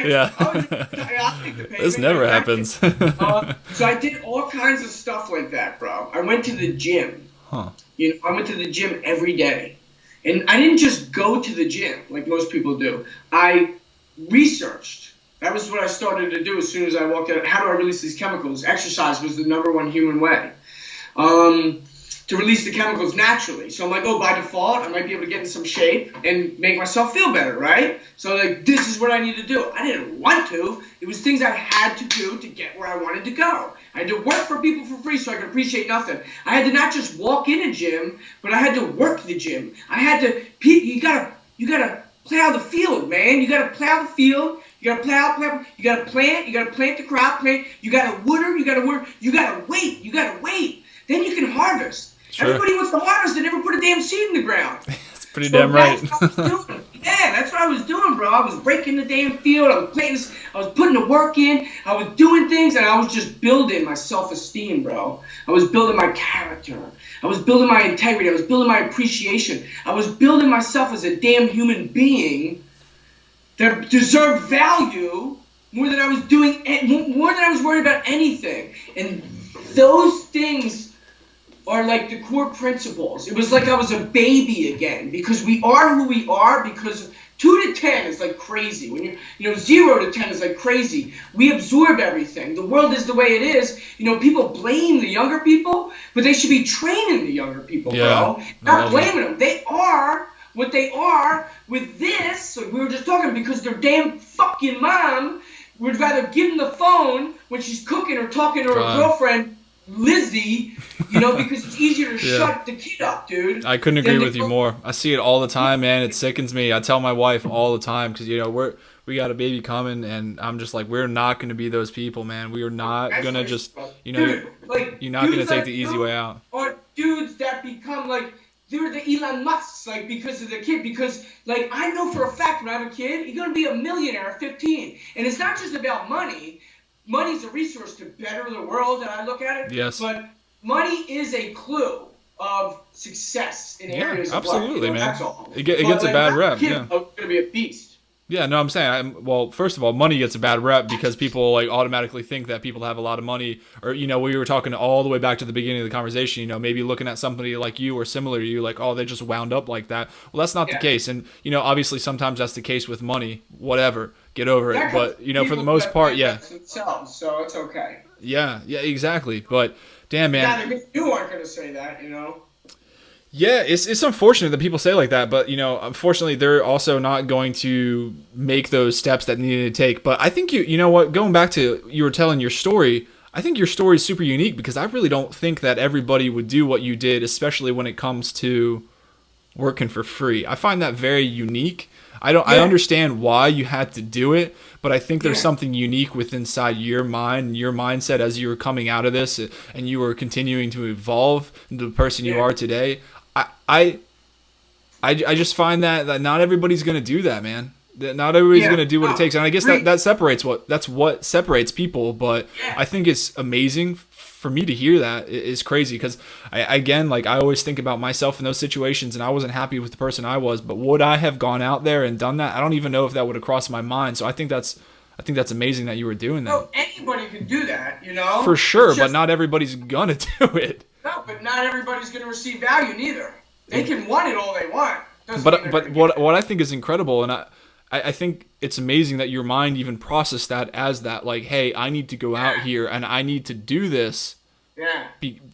Yeah. I'll take the payment. This never happens. So I did all kinds of stuff like that, bro. I went to the gym. Huh. I went to the gym every day. And I didn't just go to the gym like most people do. I researched. That was what I started to do as soon as I walked out. How do I release these chemicals? Exercise was the number one human way to release the chemicals naturally. So I'm like, by default, I might be able to get in some shape and make myself feel better, right? So like, this is what I need to do. I didn't want to. It was things I had to do to get where I wanted to go. I had to work for people for free so I could appreciate nothing. I had to not just walk in a gym, but I had to work the gym. I had to, you gotta plow the field, man. You gotta plow the field. You gotta plow, you gotta plant the crop, you gotta water, you gotta wait. Then you can harvest. Sure. Everybody wants to harvest and never put a damn seed in the ground. That's pretty damn right. That's what I was doing. Yeah, that's what I was doing, bro. I was breaking the damn field. I was planting. I was putting the work in. I was doing things, and I was just building my self-esteem, bro. I was building my character. I was building my integrity. I was building my appreciation. I was building myself as a damn human being that deserved value more than I was doing, more than I was worried about anything. And those things are like the core principles. It was like I was a baby again, because we are who we are, because 2 to 10 is like crazy. When 0 to 10 is like crazy. We absorb everything. The world is the way it is. People blame the younger people, but they should be training the younger people, bro. Not blaming them. They are what they are with this. Like we were just talking, because their damn fucking mom would rather give them the phone when she's cooking or talking to her girlfriend, Lizzie, because it's easier to shut the kid up, dude. I couldn't agree with you more. I see it all the time, man. It sickens me. I tell my wife all the time, because we got a baby coming, and I'm just like, we're not going to be those people, man. We are not going to just, dude, you're not going to take the easy way out. Or dudes that become like, they're the Elon Musks, like, because of the kid. Because, like, I know for a fact when I have a kid, you're going to be a millionaire at 15. And it's not just about money. Money's a resource to better the world, and I look at it. Yes. But money is a clue of success in areas of life. Absolutely, man. That's all. It gets a bad rep. Yeah. I'm going to be a beast. Yeah, no, I'm saying, first of all, money gets a bad rep because people automatically think that people have a lot of money, or we were talking all the way back to the beginning of the conversation, maybe looking at somebody like you or similar to you, like, oh, they just wound up like that. Well, that's not the case, and obviously sometimes that's the case with money. Whatever, get over it. But for the most part, themselves, so it's okay. Yeah, exactly. But damn, man, you aren't gonna say that, Yeah, it's unfortunate that people say like that, but unfortunately they're also not going to make those steps that needed to take. But I think you know what, going back to you were telling your story, I think your story is super unique, because I really don't think that everybody would do what you did, especially when it comes to working for free. I find that very unique. I understand why you had to do it, but I think there's something unique within inside your mind, your mindset as you were coming out of this and you were continuing to evolve into the person you are today. I just find that not everybody's going to do that, man. That not everybody's going to do what it takes. And I guess that's what separates people. But I think it's amazing for me to hear that. Is crazy, because I always think about myself in those situations, and I wasn't happy with the person I was. But would I have gone out there and done that? I don't even know if that would have crossed my mind. So I think that's amazing that you were doing that. No, anybody can do that, For sure, but not everybody's gonna do it. No, but not everybody's gonna receive value neither. They can want it all they want. But what I think is incredible, and I think it's amazing that your mind even processed that as that, like, hey, I need to go out here and I need to do this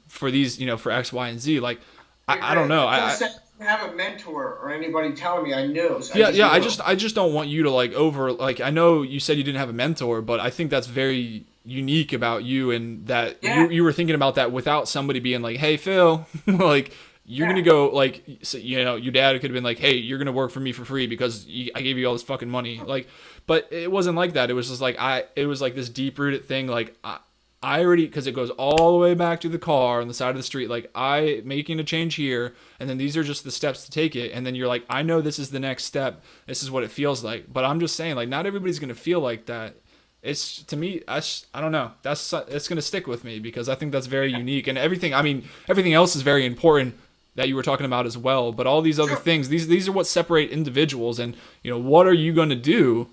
for these, for X, Y, and Z. Like, I don't know. I have a mentor or anybody telling me I knew. So I just don't want you to I know you said you didn't have a mentor, but I think that's very unique about you, and that you were thinking about that without somebody being like, hey, Phil, like, you're going to go, like, so, your dad could have been like, hey, you're going to work for me for free because I gave you all this fucking money. Like, but it wasn't like that. It was just like, it was like this deep rooted thing. Like, I already, because it goes all the way back to the car on the side of the street. Like, I making a change here, and then these are just the steps to take it. And then you're like, I know this is the next step. This is what it feels like. But I'm just saying, like, not everybody's going to feel like that. It's, to me, I don't know. It's going to stick with me, because I think that's very unique. And everything else is very important that you were talking about as well. But all these other things, these are what separate individuals. And, what are you going to do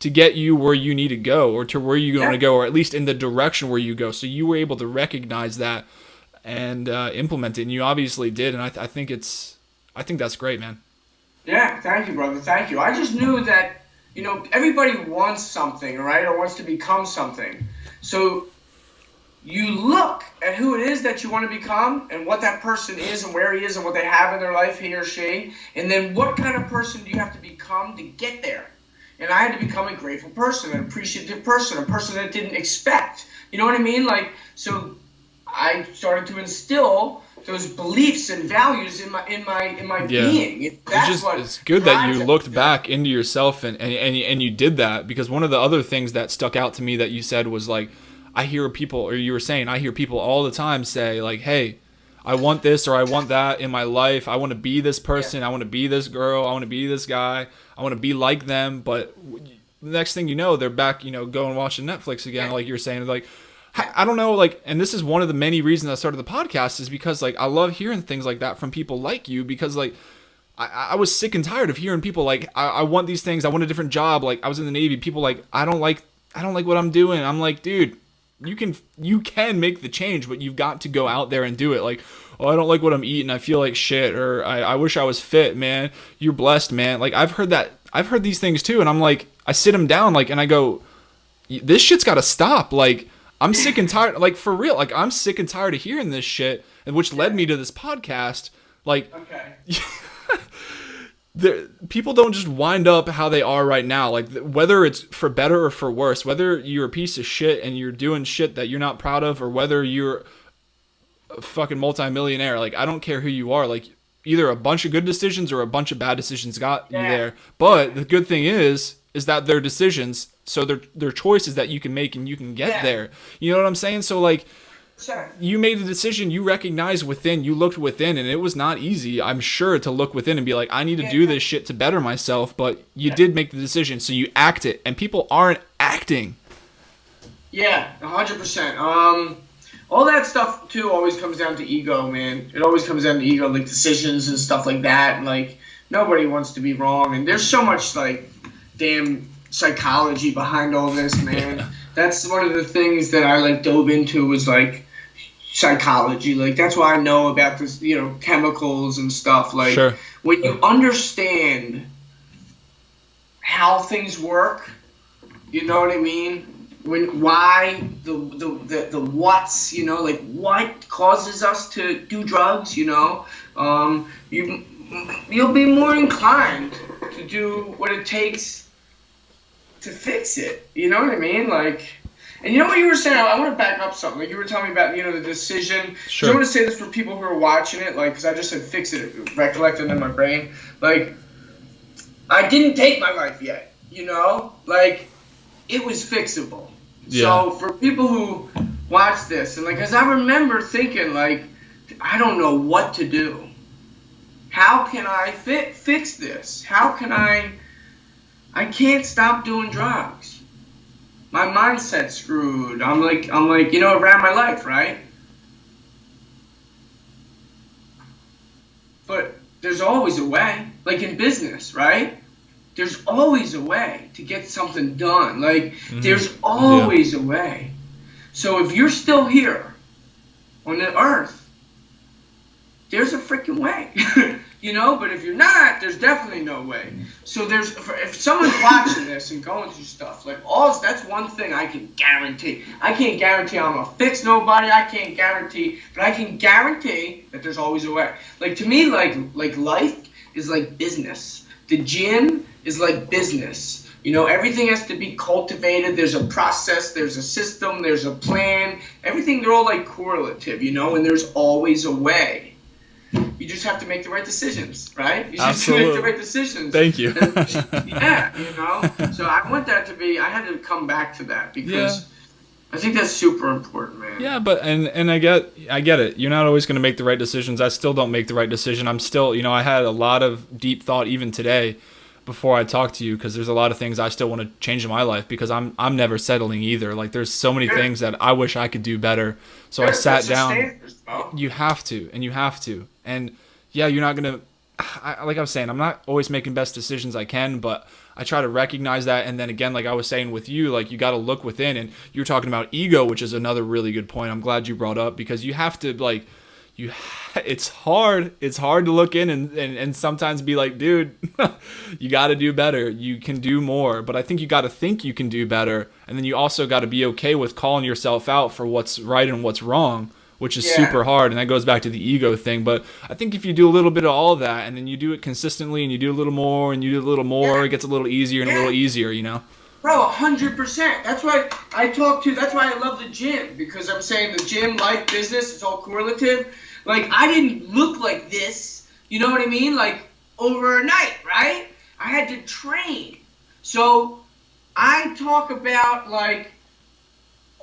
to get you where you need to go, or to where you want to go, or at least in the direction where you go. So you were able to recognize that and implement it, and you obviously did. And I think that's great, man. Yeah, thank you, brother. Thank you. I just knew that, everybody wants something, right? Or wants to become something. So you look at who it is that you want to become and what that person is and where he is and what they have in their life, he or she, and then what kind of person do you have to become to get there? And I had to become a grateful person, an appreciative person, a person that didn't expect. You know what I mean? Like, so I started to instill those beliefs and values in my being. It's good that you looked back into yourself and you did that, because one of the other things that stuck out to me that you said was like, I hear people all the time say like, hey, I want this or I want that in my life. I want to be this person. I want to be this girl. I want to be this guy. I want to be like them. But the next thing you know, they're back, going watching Netflix again, like you're saying. Like, I don't know, like, and this is one of the many reasons I started the podcast, is because like I love hearing things like that from people like you, because like I was sick and tired of hearing people like, I want these things. I want a different job. Like, I was in the Navy. People like, I don't like what I'm doing. I'm like, dude, you can make the change, but you've got to go out there and do it. Like, oh, I don't like what I'm eating. I feel like shit. Or I wish I was fit, man. You're blessed, man. Like, I've heard these things too. And I'm like, I sit them down, like, and I go, this shit's got to stop. Like, I'm sick and tired. Like, for real. Like, I'm sick and tired of hearing this shit, and which led me to this podcast. Like, okay. People don't just wind up how they are right now. Like, whether it's for better or for worse, whether you're a piece of shit and you're doing shit that you're not proud of, or whether you're a fucking multimillionaire, like, I don't care who you are. Like, either a bunch of good decisions or a bunch of bad decisions got you there. But the good thing is that they're decisions, so they're choices that you can make and you can get there. You know what I'm saying? So like, sure. You made a decision, you recognized within, you looked within, and it was not easy, I'm sure, to look within and be like, I need to do this shit to better myself, but you did make the decision, so you act it, and people aren't acting. Yeah, 100%. All that stuff, too, always comes down to ego, man. It always comes down to ego, like decisions and stuff like that, and, like, nobody wants to be wrong, and there's so much, like, damn psychology behind all this, man. That's one of the things that I, like, dove into was, like, psychology. Like, that's why I know about this, chemicals and stuff. Like, sure. When you understand how things work, you know what I mean? Why the what's, like what causes us to do drugs, you'll be more inclined to do what it takes to fix it. You know what I mean? Like, and you know what you were saying? I want to back up something. Like, you were telling me about, the decision. Sure. I want to say this for people who are watching it, like, because I just said fix it, recollected in my brain. Like, I didn't take my life yet, Like, it was fixable. Yeah. So for people who watch this, and, like, because I remember thinking, like, I don't know what to do. How can I fix this? How can I can't stop doing drugs. My mindset's screwed. I'm like, around my life, right? But there's always a way. Like in business, right? There's always a way to get something done. Like, there's always a way. So if you're still here on the earth, there's a freaking way. But if you're not, there's definitely no way. So if someone's watching this and going through stuff, like, that's one thing I can guarantee. I can't guarantee I'm gonna fix nobody. I can't guarantee, but I can guarantee that there's always a way. Like, to me, like life is like business. The gym is like business. Everything has to be cultivated. There's a process, there's a system, there's a plan. Everything, they're all like correlative, and there's always a way. You just have to make the right decisions, right? You just have to make the right decisions. Thank you. So I want that to be, I had to come back to that because I think that's super important, man. Yeah, but, and I get it. You're not always going to make the right decisions. I still don't make the right decision. I'm still, I had a lot of deep thought even today before I talk to you, because there's a lot of things I still want to change in my life, because I'm never settling either. Like, there's so many things that I wish I could do better. So I sat down. You have to. And yeah, you're not gonna like I was saying, I'm not always making best decisions I can, but I try to recognize that. And then again, like I was saying with you, like you got to look within, and you're talking about ego, which is another really good point. I'm glad you brought up, because you have to like, it's hard. It's hard to look in and sometimes be like, dude, you got to do better. You can do more. But I think you got to think you can do better. And then you also got to be okay with calling yourself out for what's right and what's wrong, which is super hard. And that goes back to the ego thing. But I think if you do a little bit of all of that, and then you do it consistently, and you do a little more and you do a little more, it gets a little easier and a little easier, you know? Bro, 100%. That's why that's why I love the gym, because I'm saying the gym, life, business, it's all correlative. Like, I didn't look like this, you know what I mean? Like, overnight, right? I had to train. So, I talk about, like,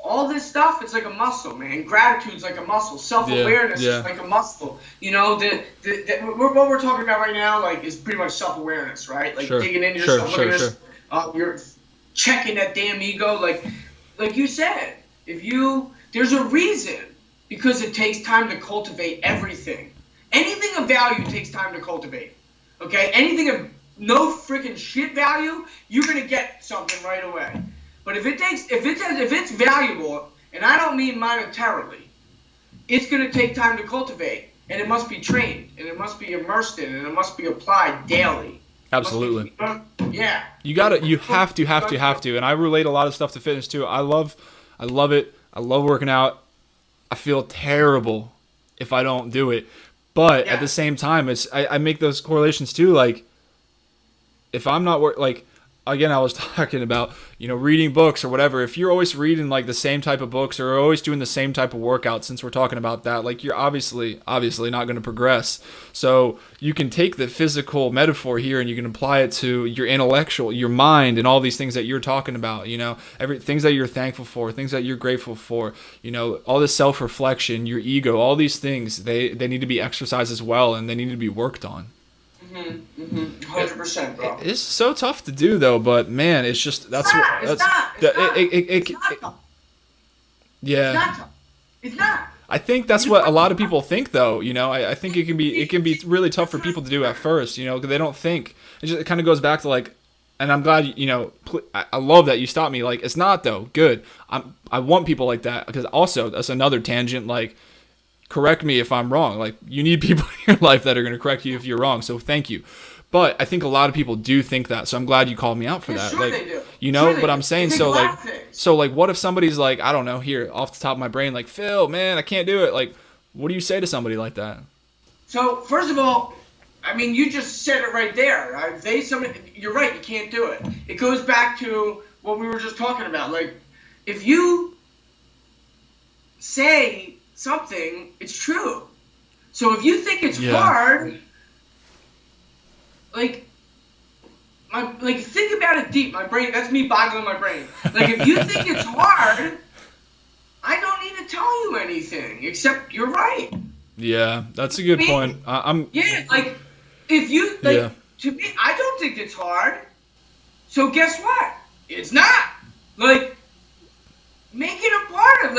all this stuff, it's like a muscle, man. Gratitude's like a muscle. Self-awareness is like a muscle. You know, what we're talking about right now, like, is pretty much self-awareness, right? Like, digging into yourself, looking at you're checking that damn ego. Like you said, there's a reason. Because it takes time to cultivate everything. Anything of value takes time to cultivate. Okay? Anything of no freaking shit value, you're gonna get something right away. But if it's valuable, and I don't mean monetarily, it's gonna take time to cultivate, and it must be trained, and it must be immersed in, and it must be applied daily. Absolutely. Yeah. You have to. And I relate a lot of stuff to fitness too. I love it. I love working out. I feel terrible if I don't do it, but at the same time, I make those correlations too. Like, if I'm not like, again, I was talking about, reading books or whatever. If you're always reading like the same type of books or always doing the same type of workout, since we're talking about that, like you're obviously not going to progress. So you can take the physical metaphor here and you can apply it to your intellectual, your mind, and all these things that you're talking about, things that you're thankful for, things that you're grateful for, all this self-reflection, your ego, all these things, they need to be exercised as well, and they need to be worked on. 100%, bro. It's so tough to do though, but man, it's just it's not. I think that's what a lot of people think though. I think it can be really tough for people to do at first. Because they don't think. It kind of goes back to like, and I'm glad I love that you stopped me. Like, it's not though. Good. I want people like that, because also that's another tangent. Like, correct me if I'm wrong. Like, you need people in your life that are going to correct you if you're wrong. So thank you. But I think a lot of people do think that. So I'm glad you called me out for that. Sure, like, they do. But I'm saying, so what if somebody's like, I don't know, here off the top of my brain, like, Phil, man, I can't do it. Like, what do you say to somebody like that? So first of all, I mean, you just said it right there. Right? You're right. You can't do it. It goes back to what we were just talking about. Like, if you say something, it's true. So if you think it's hard, think about it deep. My brain, that's me boggling my brain. Like, if you think it's hard, I don't need to tell you anything except you're right. Yeah, that's a good point. If you to me, I don't think it's hard. So guess what? It's not. Like, make it a part of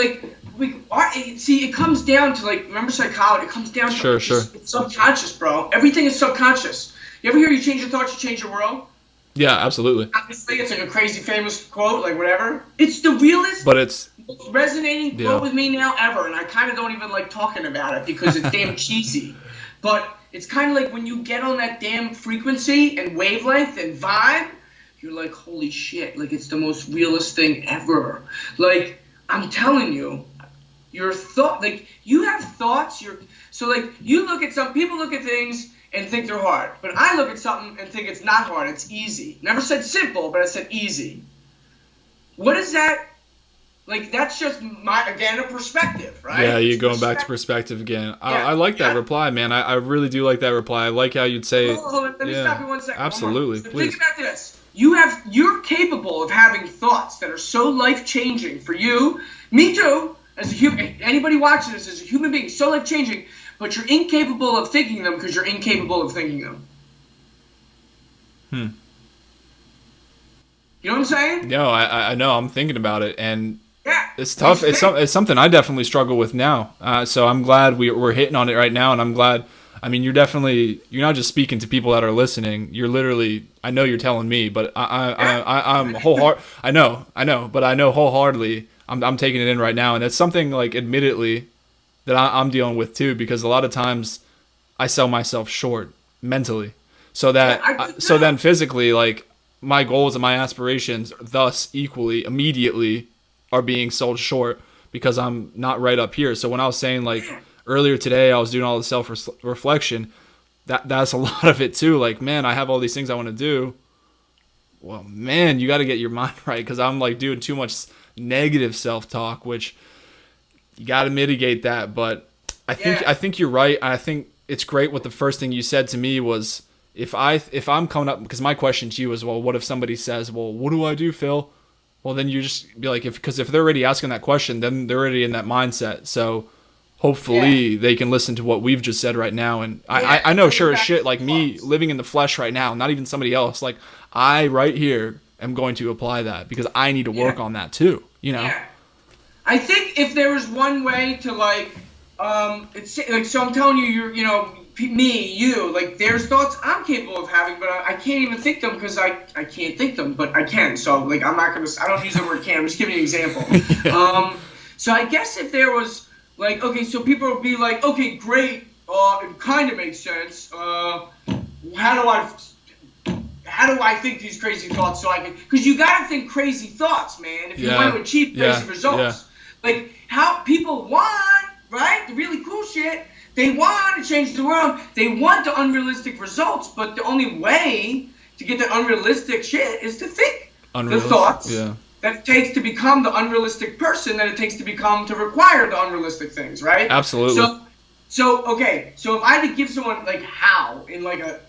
it comes down to, like, remember psychology? It comes down to it's subconscious, bro. Everything is subconscious. You ever hear you change your thoughts, you change your world? Yeah, absolutely. Obviously, it's like a crazy famous quote, like whatever. It's the realest, but it's most resonating quote with me now ever, and I kind of don't even like talking about it because it's damn cheesy. But it's kind of like when you get on that damn frequency and wavelength and vibe, you're like, holy shit, like, it's the most realest thing ever. Like, I'm telling you, your thought, like, you have thoughts, people look at things and think they're hard. But I look at something and think it's not hard, it's easy. Never said simple, but I said easy. What is that? Like, that's just a perspective, right? Yeah, you're going back to perspective again. Yeah. I like that reply, man. I really do like that reply. I like how you'd say... Hold on, let me stop you 1 second. Absolutely, so please. Think about this. You're capable of having thoughts that are so life-changing for you. Me too. As a human, anybody watching this is a human being, so life-changing, but you're incapable of thinking them because you're incapable of thinking them. You know what I'm saying? No, I know. I'm thinking about it, and it's tough. It's something I definitely struggle with now. So I'm glad we're hitting on it right now, and I'm glad I mean, you're not just speaking to people that are listening. You're literally, I know you're telling me, but I'm I know, but I know wholeheartedly I'm taking it in right now. And it's something like, admittedly, that I'm dealing with too, because a lot of times I sell myself short mentally. So then physically, like, my goals and my aspirations thus equally immediately are being sold short because I'm not right up here. So when I was saying, like, earlier today I was doing all the self-reflection, that's a lot of it too. Like, man, I have all these things I want to do. Well, man, you got to get your mind right, because I'm like doing too much negative self-talk, which you got to mitigate that. But I think you're right. I think it's great what the first thing you said to me was, if I'm coming up, because my question to you is, well, what if somebody says, well, what do I do, Phil? Well, then you just be like, because if they're already asking that question, then they're already in that mindset. So hopefully they can listen to what we've just said right now. And I know, sure as shit, like me living in the flesh right now, not even somebody else, like I right here am going to apply that, because I need to work on that too, you know? Yeah. I think if there was one way to, like, it's like, so I'm telling you, you, like, there's thoughts I'm capable of having, but I can't even think them because I can't think them, but I can. So, like, I don't use the word can, I'm just giving you an example. So I guess if there was, like, okay, so people would be like, okay, great, it kind of makes sense. How do I think these crazy thoughts so I can, because you got to think crazy thoughts, man, if you want to achieve crazy results. Yeah. Like, how people want, right, the really cool shit. They want to change the world. They want the unrealistic results, but the only way to get the unrealistic shit is to think the thoughts that it takes to become the unrealistic person that it takes to require the unrealistic things, right? Absolutely. So okay, so if I had to give someone, like, how, in like a,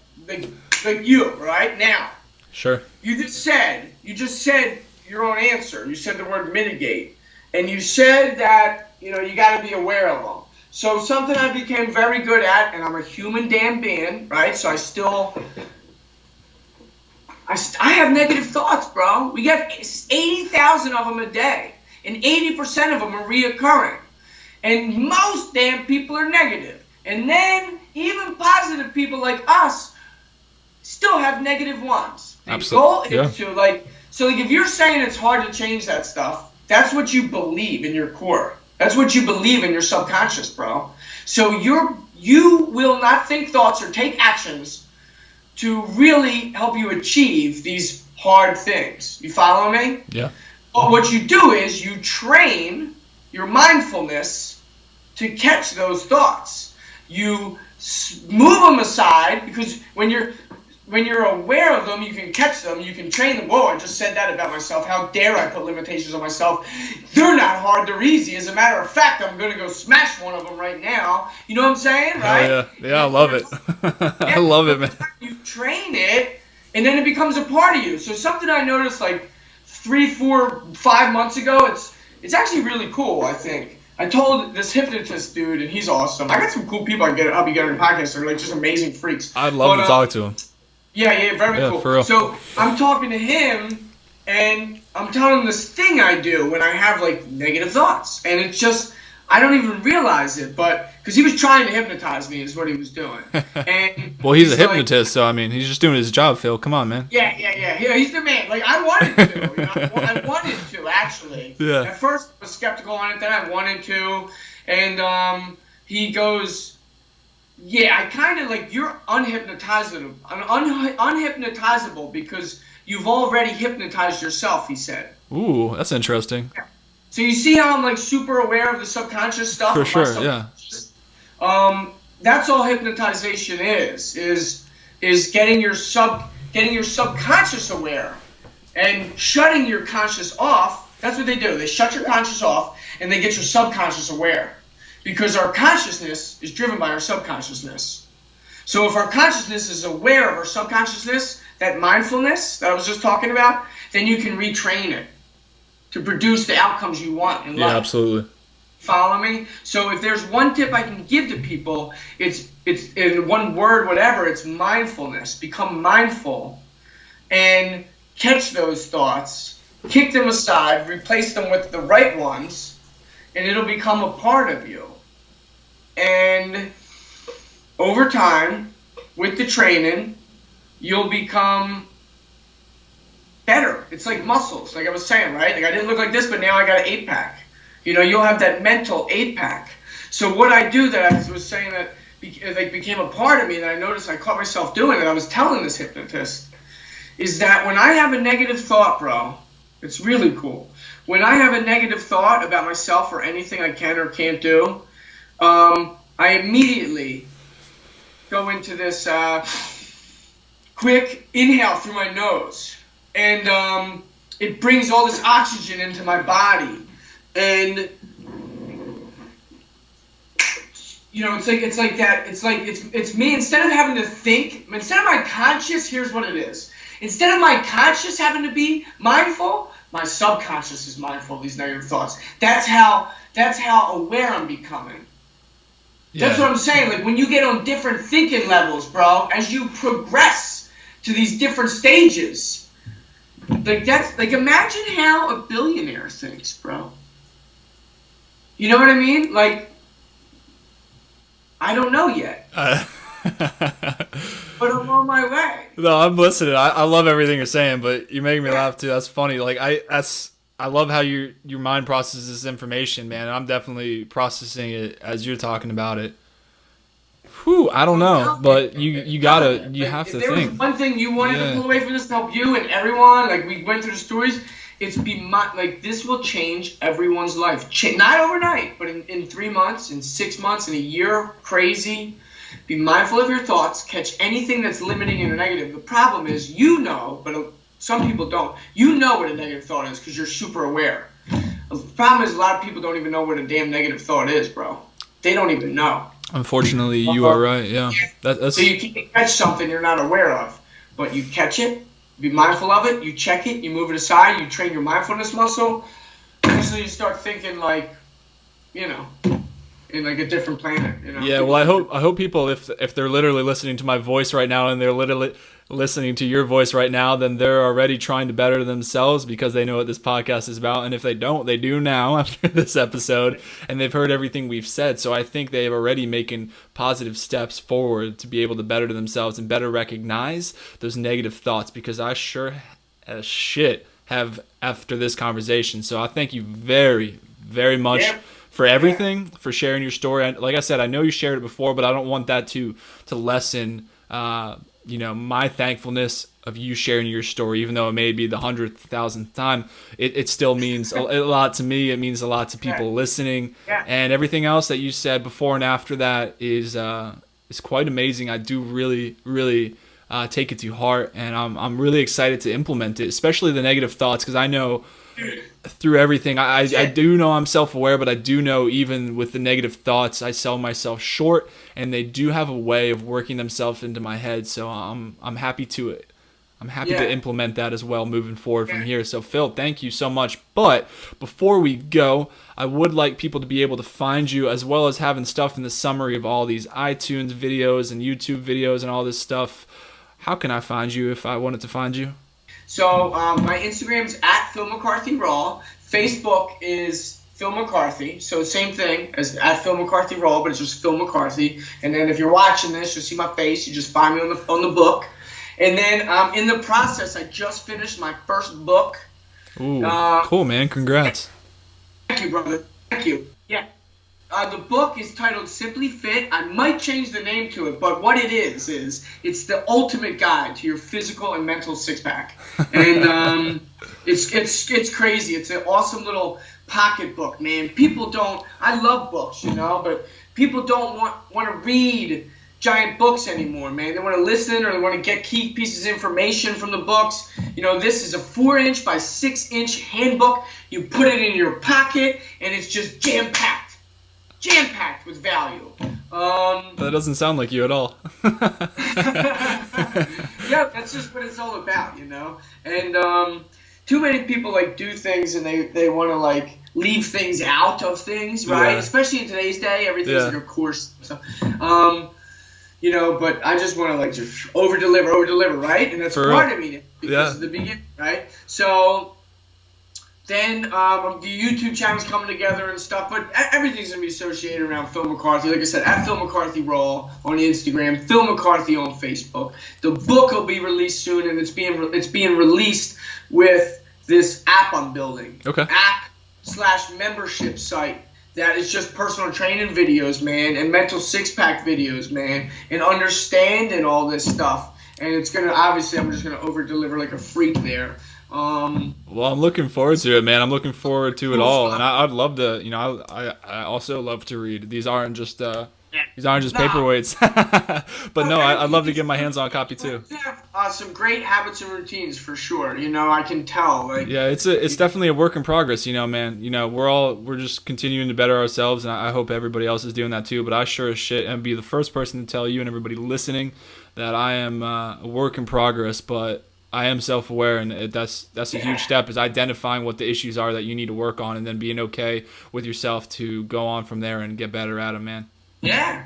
like you, right, now. Sure. You just said your own answer. You said the word mitigate. And you said that, you got to be aware of them. So something I became very good at, and I'm a human damn being, right? So I have negative thoughts, bro. We get 80,000 of them a day, and 80% of them are reoccurring. And most damn people are negative. And then even positive people like us still have negative ones. The goal is to, like, so, like, if you're saying it's hard to change that stuff, that's what you believe in your core. That's what you believe in your subconscious, bro. So you will not think thoughts or take actions to really help you achieve these hard things. You follow me? Yeah. But what you do is you train your mindfulness to catch those thoughts. You move them aside, because when you're aware of them, you can catch them, you can train them. Whoa, I just said that about myself. How dare I put limitations on myself? They're not hard, they're easy. As a matter of fact, I'm going to go smash one of them right now. You know what I'm saying, right? Oh, yeah, I love it. I love it, man. You train it, and then it becomes a part of you. So something I noticed like 3, 4, 5 months ago, it's actually really cool, I think. I told this hypnotist dude, and he's awesome. I got some cool people I'll be getting on podcasts. They're like just amazing freaks. I'd love to talk to him. Yeah, very cool. For real. So I'm talking to him, and I'm telling him this thing I do when I have, like, negative thoughts. And it's just, I don't even realize it, but, because he was trying to hypnotize me is what he was doing. And well, he's a hypnotist, so, I mean, he's just doing his job, Phil. Come on, man. Yeah, he's the man. Like, I wanted to. I wanted to, actually. Yeah. At first, I was skeptical on it, then I wanted to. And he goes, yeah, I kind of, like, you're unhypnotizable because you've already hypnotized yourself, he said. Ooh, that's interesting. Yeah. So you see how I'm, like, super aware of the subconscious stuff? For sure, yeah. That's all hypnotization is getting your subconscious aware and shutting your conscious off. That's what they do. They shut your conscious off and they get your subconscious aware. Because our consciousness is driven by our subconsciousness. So if our consciousness is aware of our subconsciousness, that mindfulness that I was just talking about, then you can retrain it to produce the outcomes you want in life. Yeah, absolutely. Follow me? So if there's one tip I can give to people, it's in one word, whatever, it's mindfulness. Become mindful and catch those thoughts, kick them aside, replace them with the right ones, and it'll become a part of you. And over time, with the training, you'll become better. It's like muscles, like I was saying, right? Like I didn't look like this, but now I got an 8-pack. You'll have that mental 8-pack. So what I do that I was saying that became a part of me that I noticed I caught myself doing, and I was telling this hypnotist, is that when I have a negative thought, bro, it's really cool. When I have a negative thought about myself or anything I can or can't do, I immediately go into this quick inhale through my nose. And it brings all this oxygen into my body. And it's like that. It's me. Instead of having to think, instead of my conscious, here's what it is. Instead of my conscious having to be mindful, my subconscious is mindful of these negative thoughts. That's how aware I'm becoming. Yeah. That's what I'm saying. Like when you get on different thinking levels, bro, as you progress to these different stages, imagine how a billionaire thinks, bro. You know what I mean? Like, I don't know yet. But I'm on my way. No, I'm listening. I love everything you're saying, but you're making me laugh too. That's funny. Like I love how your mind processes this information, man. I'm definitely processing it as you're talking about it. Whew, I don't know, but you have to think. If there was one thing you wanted to pull away from this to help you and everyone, like we went through the stories, it's this will change everyone's life. Not overnight, but in 3 months, in 6 months, in a year, crazy. Be mindful of your thoughts. Catch anything that's limiting and negative. The problem is, but some people don't. You know what a negative thought is because you're super aware. The problem is a lot of people don't even know what a damn negative thought is, bro. They don't even know. Unfortunately, you are right. Yeah. So you can't catch something you're not aware of, but you catch it. Be mindful of it. You check it. You move it aside. You train your mindfulness muscle. Usually, you start thinking in like a different planet. Yeah. Well, I hope people, if they're literally listening to my voice right now and they're literally listening to your voice right now, then they're already trying to better themselves because they know what this podcast is about. And if they don't, they do now after this episode, and they've heard everything we've said. So I think they've already making positive steps forward to be able to better themselves and better recognize those negative thoughts, because I sure as shit have after this conversation. So I thank you very, very much for everything, for sharing your story. Like I said, I know you shared it before, but I don't want that to lessen my thankfulness of you sharing your story, even though it may be the 100,000th time. It still means a lot to me. It means a lot to people listening, and everything else that you said before and after that is quite amazing. I do really, really take it to heart, and I'm really excited to implement it, especially the negative thoughts, because I know through everything, I do know I'm self-aware, but I do know even with the negative thoughts, I sell myself short, and they do have a way of working themselves into my head. So I'm happy to implement that as well moving forward from here. So Phil, thank you so much. But before we go, I would like people to be able to find you, as well as having stuff in the summary of all these iTunes videos and YouTube videos and all this stuff. How can I find you if I wanted to find you? So my Instagram is at Phil McCarthy Raw. Facebook is Phil McCarthy. So same thing as at Phil McCarthy Raw, but it's just Phil McCarthy. And then if you're watching this, you'll see my face. You just find me on the book. And then in the process, I just finished my first book. Ooh, cool, man. Congrats. Thank you, brother. Thank you. Yeah. The book is titled Simply Fit. I might change the name to it, but what it is it's the ultimate guide to your physical and mental six-pack. And it's crazy. It's an awesome little pocket book, man. I love books, but people don't want to read giant books anymore, man. They want to listen, or they want to get key pieces of information from the books. This is a 4-inch by 6-inch handbook. You put it in your pocket, and it's just jam-packed with value. That doesn't sound like you at all. Yeah, that's just what it's all about, And too many people do things, and they want to leave things out of things, right? Yeah. Especially in today's day, everything's a course. So, but I just want to just over deliver, right? And that's part of me because of the beginning, right? So Then the YouTube channel's coming together and stuff, but everything's gonna be associated around Phil McCarthy. Like I said, at Phil McCarthy Raw on Instagram, Phil McCarthy on Facebook. The book will be released soon, and it's being released with this app I'm building. Okay. App/membership site that is just personal training videos, man, and mental six-pack videos, man, and understanding all this stuff. And it's gonna, obviously, I'm just gonna over-deliver like a freak there. Well, I'm looking forward to it, man. I'm looking forward to it all, and I'd love to. I also love to read. These aren't just paperweights, but no, I'd love to get my hands on a copy too. Some great habits and routines for sure. I can tell. Yeah, it's definitely a work in progress. Man. We're just continuing to better ourselves, and I hope everybody else is doing that too. But I sure as shit am be the first person to tell you and everybody listening that I am a work in progress, but I am self-aware, and that's a huge step, is identifying what the issues are that you need to work on, and then being okay with yourself to go on from there and get better at them, man. Yeah.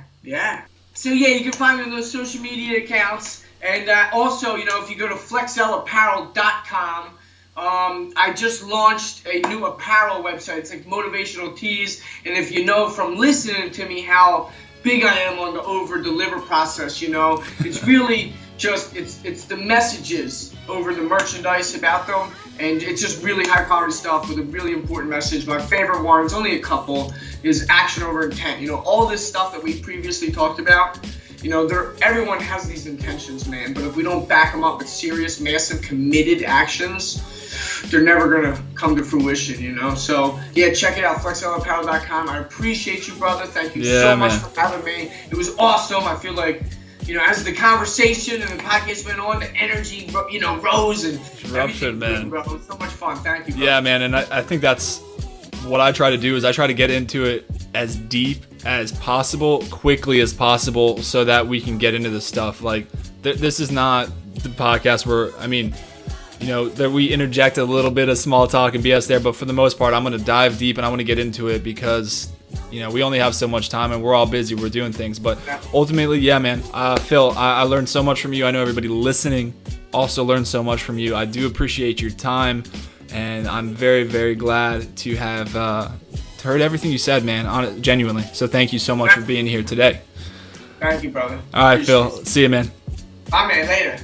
So you can find me on those social media accounts, and also, if you go to flexlapparel.com, I just launched a new apparel website. It's like motivational tees, and if you know from listening to me how big I am on the over-deliver process, it's really just it's the messages over the merchandise about them, and it's just really high quality stuff with a really important message. My favorite one, it's only a couple, is action over intent. All this stuff that we previously talked about, everyone has these intentions, man, but if we don't back them up with serious, massive, committed actions, they're never gonna come to fruition, So check it out, flexlapparel.com. I appreciate you, brother. Thank you so much for having me. It was awesome. I feel like, as the conversation and the podcast went on, the energy, rose and eruption, man. Bro. It was so much fun. Thank you, bro. Yeah, man, and I think that's what I try to do, is I try to get into it as deep as possible, quickly as possible, so that we can get into the stuff. Like, this is not the podcast where, that we interject a little bit of small talk and BS there, but for the most part, I'm going to dive deep and I want to get into it because, we only have so much time and we're all busy, we're doing things. But ultimately, man, Phil, I learned so much from you. I know everybody listening also learned so much from you. I do appreciate your time, and I'm very, very glad to have heard everything you said, man, genuinely. So thank you so much for being here today. Thank you, brother. All right, Phil. See you, man. Bye, man. Later.